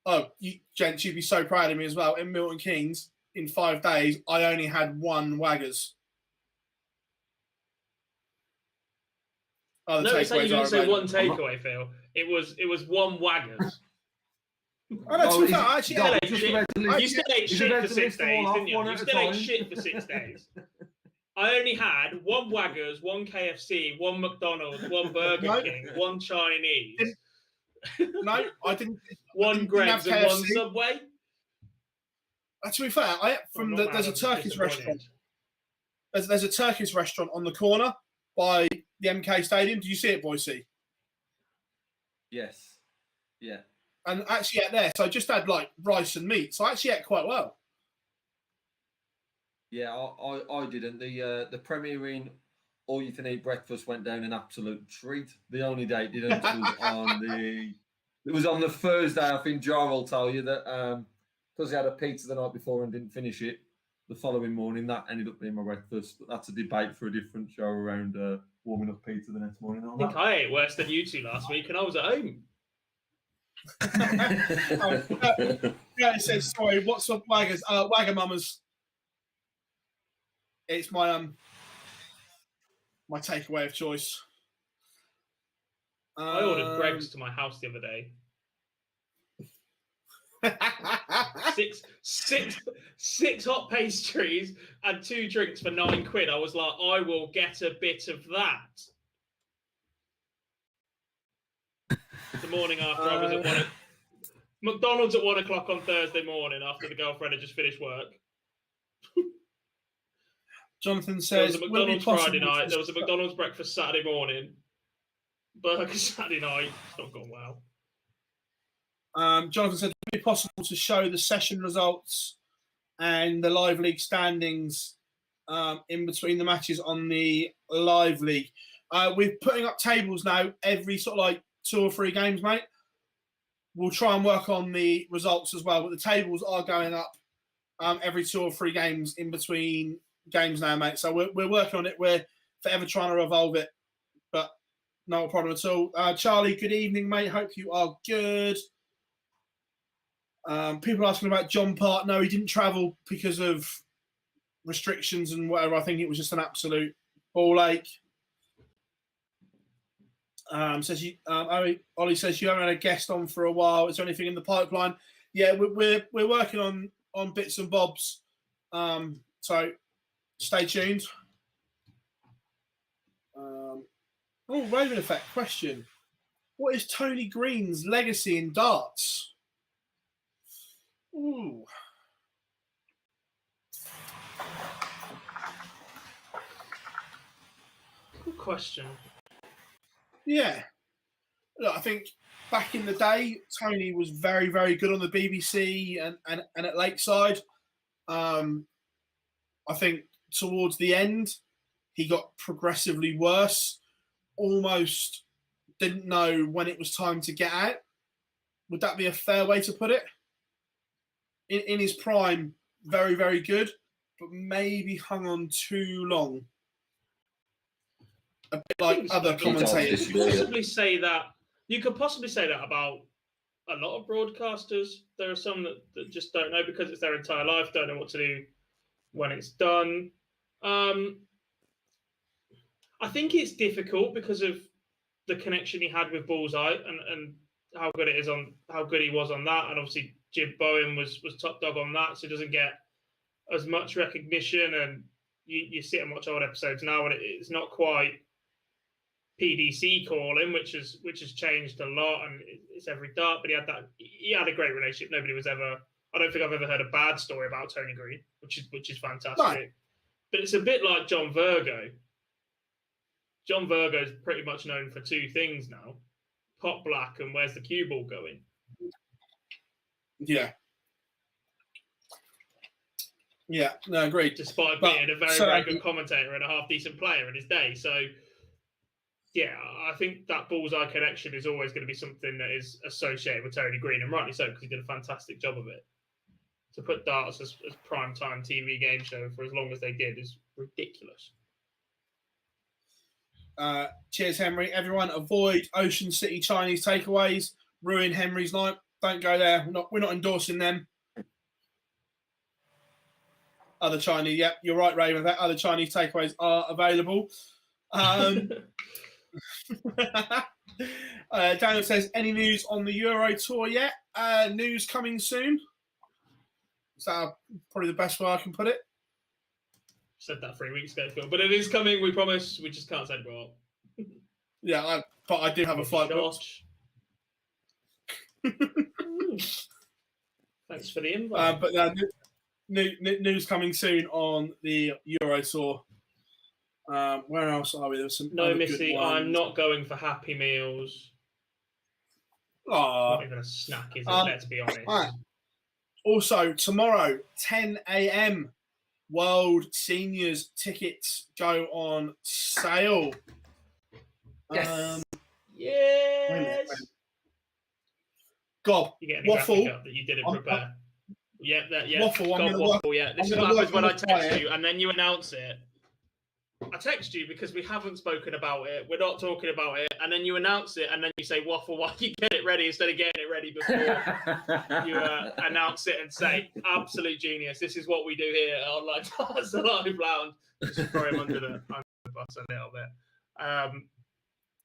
Oh, gents, you'd be so proud of me as well. In Milton Keynes, in 5 days, I only had one Waggers. No, it's like you didn't say one takeaway, Phil. It was one Waggers. Oh, no, to be fair, I actually you still ate shit for 6 days, didn't you? You still ate shit for 6 days. I only had one Waggers, one KFC, one McDonald's, one Burger King, one Chinese. No, I didn't. One Greggs and one Subway. To be fair, there's a Turkish restaurant. There's a Turkish restaurant on the corner by the MK Stadium. Did you see it, Boise? Yes. Yeah. And actually ate there, so I just had like rice and meat. So I actually ate quite well. Yeah, I didn't. The Premier Inn all-you-can-eat breakfast went down an absolute treat. The only day it didn't was on the Thursday. I think Jar will tell you that because he had a pizza the night before and didn't finish it the following morning, that ended up being my breakfast. But that's a debate for a different show around warming up pizza the next morning. I think I ate worse than you two last week, and I was at home. Yeah, it says, sorry, what's up, Waggers? Wagamama's. It's my my takeaway of choice. I ordered Greg's to my house the other day. six hot pastries and 2 drinks for £9. I was like, I will get a bit of that. The morning after, I was at McDonald's at 1 o'clock on Thursday morning after the girlfriend had just finished work. Jonathan says, there was a McDonald's Friday night. There was a McDonald's breakfast Saturday morning. Burger Saturday night. It's not gone well. Jonathan said, would it be possible to show the session results and the live league standings in between the matches on the live league? We're putting up tables now every sort of like 2 or 3 games, mate. We'll try and work on the results as well, but the tables are going up every 2 or 3 games in between games now, mate. So we're working on it. We're forever trying to evolve it, but no problem at all. Charlie, good evening, mate. Hope you are good. People asking about John Part. No, he didn't travel because of restrictions and whatever. I think it was just an absolute ball ache. Says you, Ollie says you haven't had a guest on for a while. Is there anything in the pipeline? Yeah, we're working on bits and bobs. So stay tuned. Raven Effect question: what is Tony Green's legacy in darts? Ooh. Good question. Yeah. Look, I think back in the day, Tony was very, very good on the BBC and at Lakeside. I think towards the end, he got progressively worse. Almost didn't know when it was time to get out. Would that be a fair way to put it? In his prime, very, very good, but maybe hung on too long. A bit like other commentators. You could possibly say that about a lot of broadcasters. There are some that just don't know because it's their entire life, don't know what to do when it's done. I think it's difficult because of the connection he had with Bullseye and how good he was on that, and obviously Jim Bowen was top dog on that, so he doesn't get as much recognition. And you sit and watch old episodes now, and it's not quite PDC calling, which has changed a lot, and it's every dart. But he had a great relationship. I don't think I've ever heard a bad story about Tony Green, which is fantastic. Right. But it's a bit like John Virgo. John Virgo is pretty much known for 2 things now: Pot Black and Where's the Cue Ball Going? Yeah. Yeah, no, agreed. Despite being a very, very good commentator and a half-decent player in his day. So, yeah, I think that Bullseye connection is always going to be something that is associated with Tony Green, and rightly so, because he did a fantastic job of it. To put darts as prime-time TV game show for as long as they did is ridiculous. Cheers, Henry. Everyone, avoid Ocean City Chinese takeaways. Ruin Henry's night. Don't go there. We're not endorsing them. Other Chinese, yep, you're right, Raven. That other Chinese takeaways are available. Daniel says, any news on the Euro Tour yet? News coming soon. Is that probably the best way I can put it? Said that 3 weeks ago, Phil, but it is coming. We promise. We just can't say more. Yeah, but I do have a flight booked. Thanks for the invite. But news coming soon on the Euro Tour. Where else are we? There's some Missy, I'm not going for Happy Meals. Not even a snack, is it? Let's be honest. Right. Also, tomorrow, 10 a.m., World Seniors tickets go on sale. Yes. Yes. Gob, you're getting waffle that you didn't prepare. Yeah. Waffle. Waffle. Yeah. This is what happens when I text you and then you announce it. I text you because we haven't spoken about it. We're not talking about it. And then you announce it and then you say, Waffle, why you get it ready instead of getting it ready before you announce it and say, absolute genius. This is what we do here at Online Darts Live Lounge. Just throw him under the bus a little bit.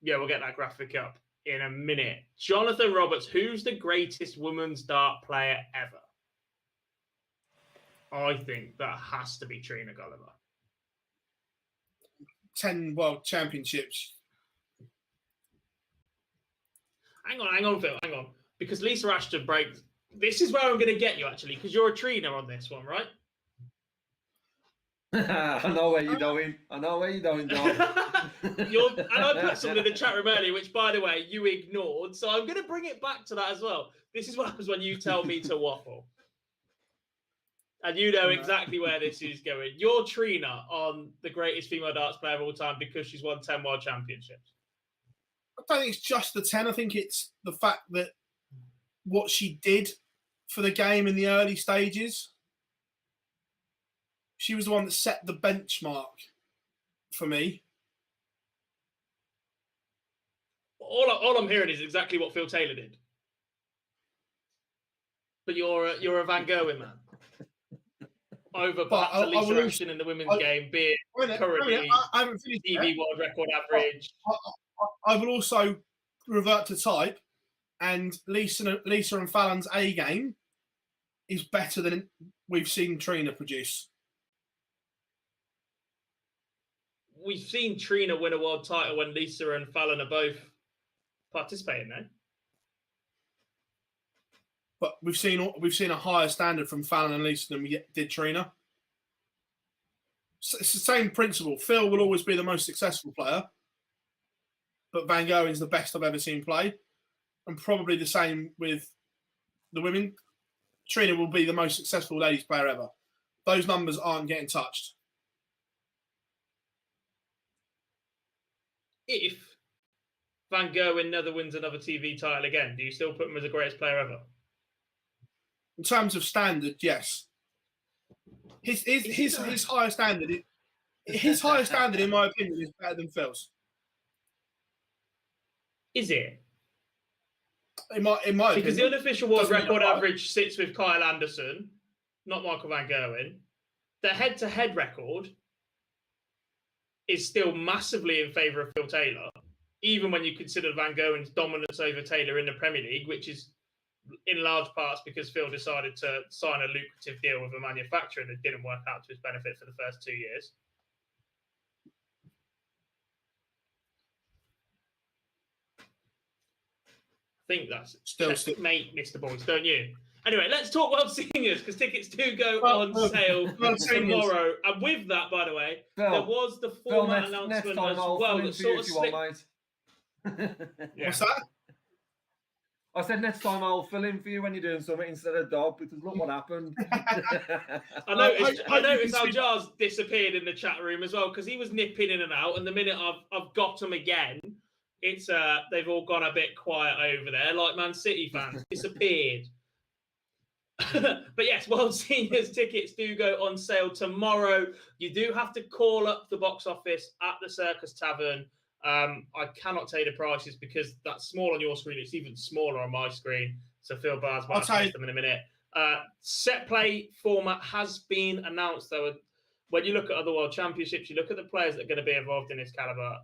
Yeah, we'll get that graphic up in a minute. Jonathan Roberts, who's the greatest women's dart player ever? I think that has to be Trina Gulliver. 10 world championships. Hang on, Phil, hang on. Because Lisa Ashton breaks. This is where I'm going to get you, actually, because you're a Trina on this one, right? I know where you're going. Dom. And I put something in the chat room earlier, which, by the way, you ignored. So I'm going to bring it back to that as well. This is what happens when you tell me to waffle. And you know exactly where this is going. You're Trina on the greatest female darts player of all time because she's won 10 world championships. I don't think it's just the 10. I think it's the fact that what she did for the game in the early stages. She was the one that set the benchmark for me. All I'm hearing is exactly what Phill Taylor did. But you're a Van Gerwen man. Over perhaps Lisa Ashton in the women's game, be it currently TV world record average. I will also revert to type, and Lisa and Fallon's A game is better than we've seen Trina produce. We've seen Trina win a world title when Lisa and Fallon are both participating now. But we've seen a higher standard from Fallon and Lisa than we did Trina. So it's the same principle. Phill will always be the most successful player, but Van Gerwen's the best I've ever seen play, and probably the same with the women. Trina will be the most successful ladies player ever. Those numbers aren't getting touched. If Van Gerwen never wins another TV title again, do you still put him as the greatest player ever? In terms of standard, yes. His higher standard, his higher standard, in my opinion, is better than Phil's. Is it? In my opinion, because the unofficial world record average sits with Kyle Anderson, not Michael Van Gerwen. The head-to-head record is still massively in favour of Phill Taylor, even when you consider Van Gerwen's dominance over Taylor in the Premier League, which is in large parts because Phill decided to sign a lucrative deal with a manufacturer that didn't work out to his benefit for the first 2 years. I think that's still mate, Mr. Boys, don't you? Anyway, let's talk World Seniors because tickets do go on sale tomorrow. And with that, by the way, there was the format announcement as well that sort of slipped. What's that? I said next time I'll fill in for you when you're doing something instead of Dob, because look what happened. I noticed how Jars disappeared in the chat room as well because he was nipping in and out, and the minute I've got him again, it's they've all gone a bit quiet over there, like Man City fans disappeared. But yes, World Seniors tickets do go on sale tomorrow. You do have to call up the box office at the Circus Tavern. I cannot tell you the prices because that's small on your screen. It's even smaller on my screen. So Phill Bars might test them in a minute. Set play format has been announced, though. When you look at other World Championships, you look at the players that are going to be involved in this caliber.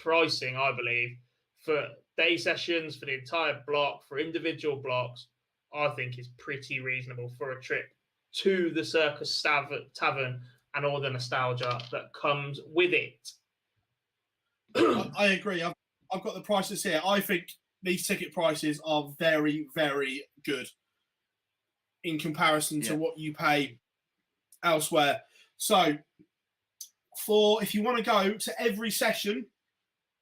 Pricing, I believe, for day sessions, for the entire block, for individual blocks, I think is pretty reasonable for a trip to the Circus Tavern and all the nostalgia that comes with it. I agree. I've got the prices here. I think these ticket prices are very, very good in comparison to what you pay elsewhere. So, if you want to go to every session,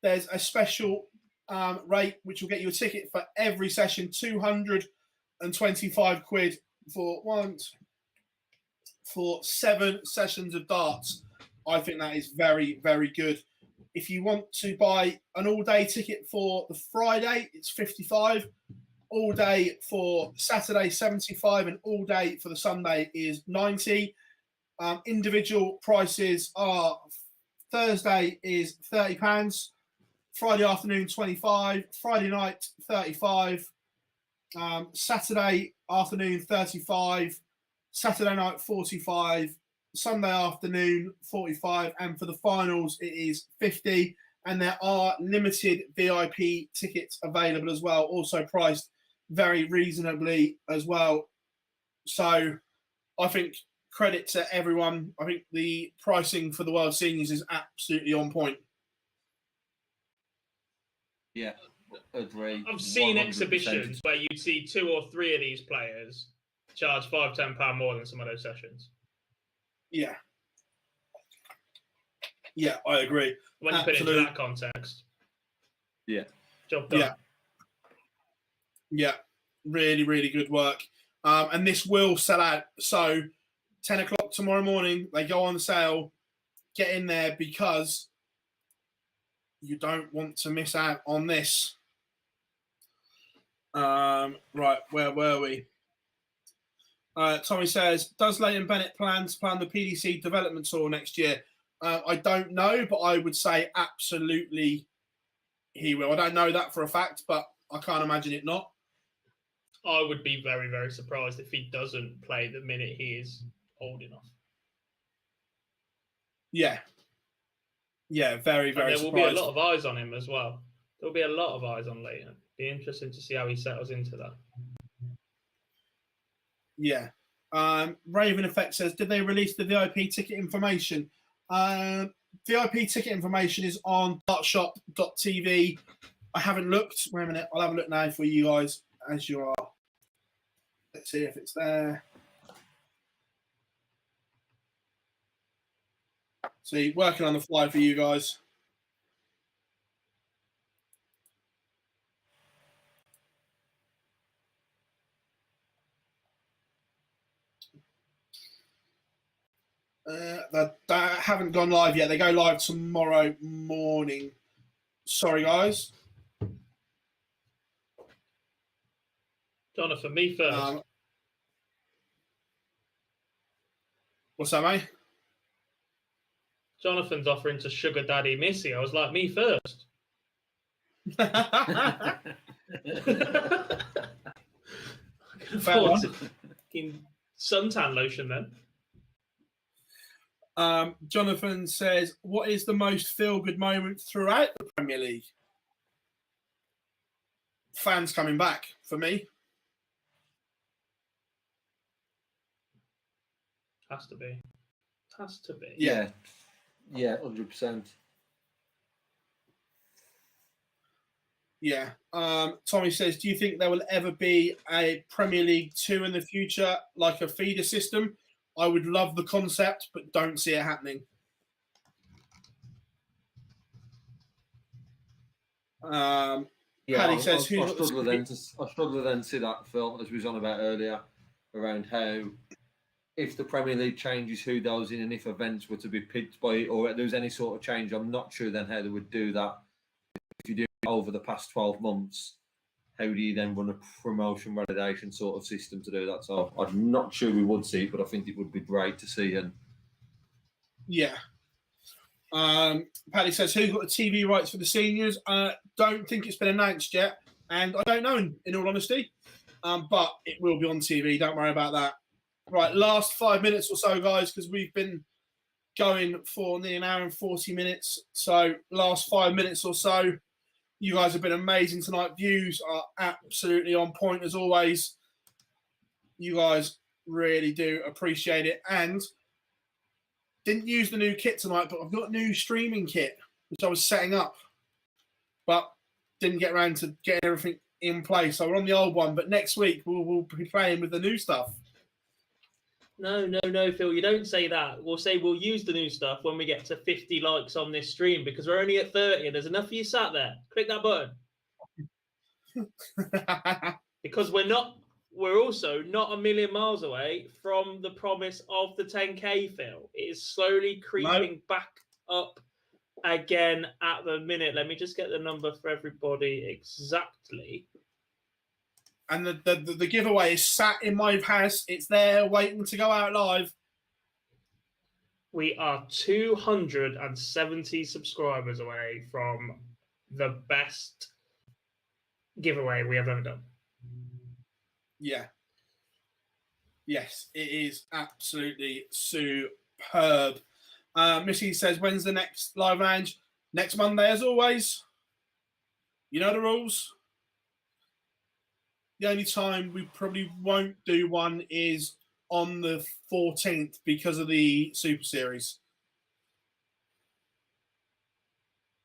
there's a special rate which will get you a ticket for every session, £225 for 7 sessions of darts. I think that is very, very good. If you want to buy an all-day ticket for the Friday, it's £55. All day for Saturday, £75, and all day for the Sunday is £90. Individual prices are Thursday is £30. Friday afternoon, 25. Friday night, 35. Saturday afternoon, 35. Saturday night, 45. Sunday afternoon, 45. And for the finals, it is 50. And there are limited VIP tickets available as well, also priced very reasonably as well. So I think credit to everyone. I think the pricing for the World Seniors is absolutely on point. Yeah, agree. I've seen 100%. exhibitions where you'd see 2 or 3 of these players charge £5-10 more than some of those sessions. Yeah. Yeah, I agree. When you put it into that context. Yeah. Job done. Yeah. Yeah. Really, really good work. And this will sell out. So 10 o'clock tomorrow morning, they go on sale. Get in there because you don't want to miss out on this. Right, where were we? Tommy says, does Leighton Bennett plan to plan the PDC development tour next year? I don't know, but I would say absolutely he will. I don't know that for a fact, but I can't imagine it not. I would be very, very surprised if he doesn't play the minute he is old enough. Yeah. Yeah, very, very surprised. There will be a lot of eyes on him as well. There will be a lot of eyes on Leighton. Be interesting to see how he settles into that. Yeah. Raven Effect says, did they release the VIP ticket information? VIP ticket information is on dartshop.tv. I haven't looked. Wait a minute. I'll have a look now for you guys as you are. Let's see if it's there. See, working on the fly for you guys. They haven't gone live yet. They go live tomorrow morning. Sorry, guys. Jonathan, me first. What's that, mate? Jonathan's offering to sugar daddy Missy. I was like, me first. I can afford fucking suntan lotion then. Jonathan says, what is the most feel-good moment throughout the Premier League? Fans coming back, for me. Has to be. Has to be. Yeah. Yeah, 100%. Yeah. Tommy says, do you think there will ever be a Premier League 2 in the future, like a feeder system? I would love the concept, but don't see it happening. Paddy says, I struggle then to see that, Phil, as we was on about earlier, around how if the Premier League changes who goes in and if events were to be picked by it or there's any sort of change, I'm not sure then how they would do that. If you do it over the past 12 months, how do you then run a promotion validation sort of system to do that? So I'm not sure we would see it, but I think it would be great to see. And yeah. Paddy says, who got the TV rights for the seniors? Don't think it's been announced yet, and I don't know, in all honesty. But it will be on TV. Don't worry about that. Right, last 5 minutes or so, guys, because we've been going for nearly an hour and 40 minutes. So last 5 minutes or so. You guys have been amazing tonight. Views are absolutely on point as always. You guys really do appreciate it. And didn't use the new kit tonight, but I've got a new streaming kit, which I was setting up, but didn't get around to getting everything in place. So we're on the old one, but next week we'll be playing with the new stuff. No, Phil, you don't say that. We'll say we'll use the new stuff when we get to 50 likes on this stream because we're only at 30 and there's enough of you sat there. Click that button. Because we're also not a million miles away from the promise of the 10K, Phil. It is slowly creeping back up again at the minute. Let me just get the number for everybody exactly. And the giveaway is sat in my house. It's there waiting to go out live. We are 270 subscribers away from the best giveaway we have ever done. Yeah. Yes, it is absolutely superb. Missy says, when's the next live range? Next Monday, as always. You know the rules. The only time we probably won't do one is on the 14th because of the Super Series.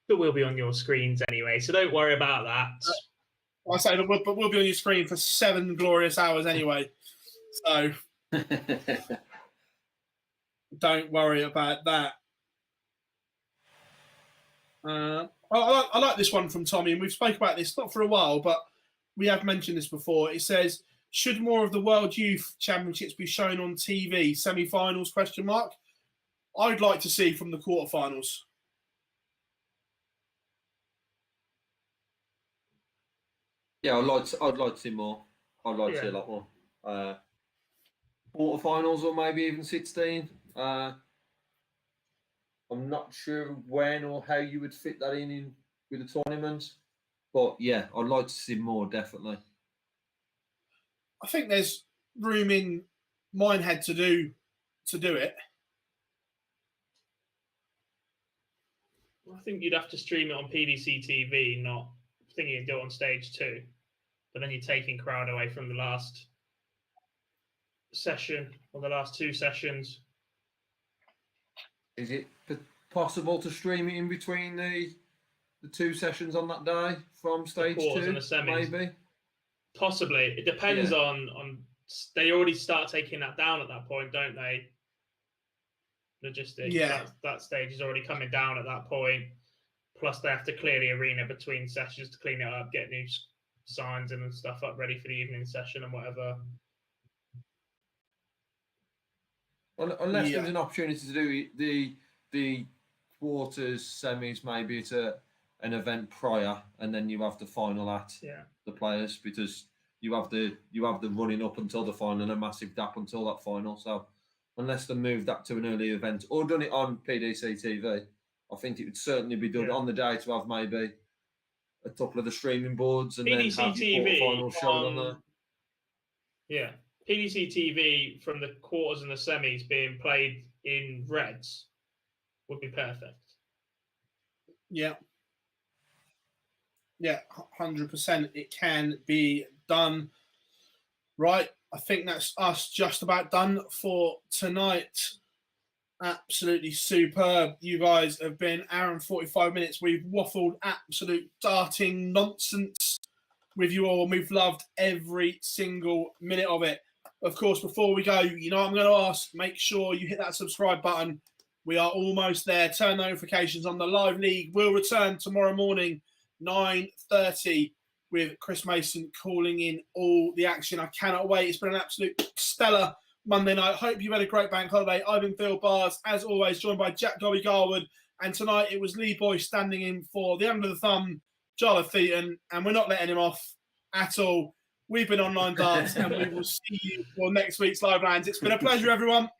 But we'll be on your screens anyway, so don't worry about that. I say, but we'll be on your screen for 7 glorious hours anyway. So don't worry about that. I like this one from Tommy, and we've spoke about this not for a while, but we have mentioned this before. It says, should more of the World Youth Championships be shown on TV? Semi-finals, question mark. I'd like to see from the quarterfinals. Yeah, I'd like to see more. I'd like to see a lot more. Quarterfinals or maybe even 16. I'm not sure when or how you would fit that in with the tournament, but yeah, I'd like to see more, definitely. I think there's room in Minehead to do it. I think you'd have to stream it on PDC TV, not thinking you'd do it on stage 2. But then you're taking crowd away from the last session or the last 2 sessions. Is it possible to stream it in between the 2 sessions on that day from stage 2? And the semis. Maybe. Possibly. It depends on. They already start taking that down at that point, don't they? Logistics. Yeah. That stage is already coming down at that point. Plus, they have to clear the arena between sessions to clean it up, get new signs and stuff up ready for the evening session and whatever. Unless there's an opportunity to do the quarters, semis, maybe it's an event prior, and then you have the final at the players, because you have the running up until the final and a massive gap until that final. So unless they move that to an early event or done it on PDC TV, I think it would certainly be done on the day to have maybe a couple of the streaming boards and PDC then have the quarterfinals shown on there. Yeah. PDC TV from the quarters and the semis being played in Reds would be perfect. Yeah. Yeah, 100%. It can be done. Right. I think that's us just about done for tonight. Absolutely superb. You guys have been an hour and 45 minutes. We've waffled absolute darting nonsense with you all, and we've loved every single minute of it. Of course, before we go, you know what I'm going to ask? Make sure you hit that subscribe button. We are almost there. Turn notifications on. The live league will return tomorrow morning, 9:30, with Chris Mason calling in all the action. I cannot wait. It's been an absolute stellar Monday night. Hope you've had a great bank holiday. I've been Phill Bars, as always, joined by Jack Dobby Garwood. And tonight it was Lee Boy standing in for the under the thumb, Jarlath Theaton, and we're not letting him off at all. We've been Online Darts, and we will see you for next week's live lands. It's been a pleasure, everyone.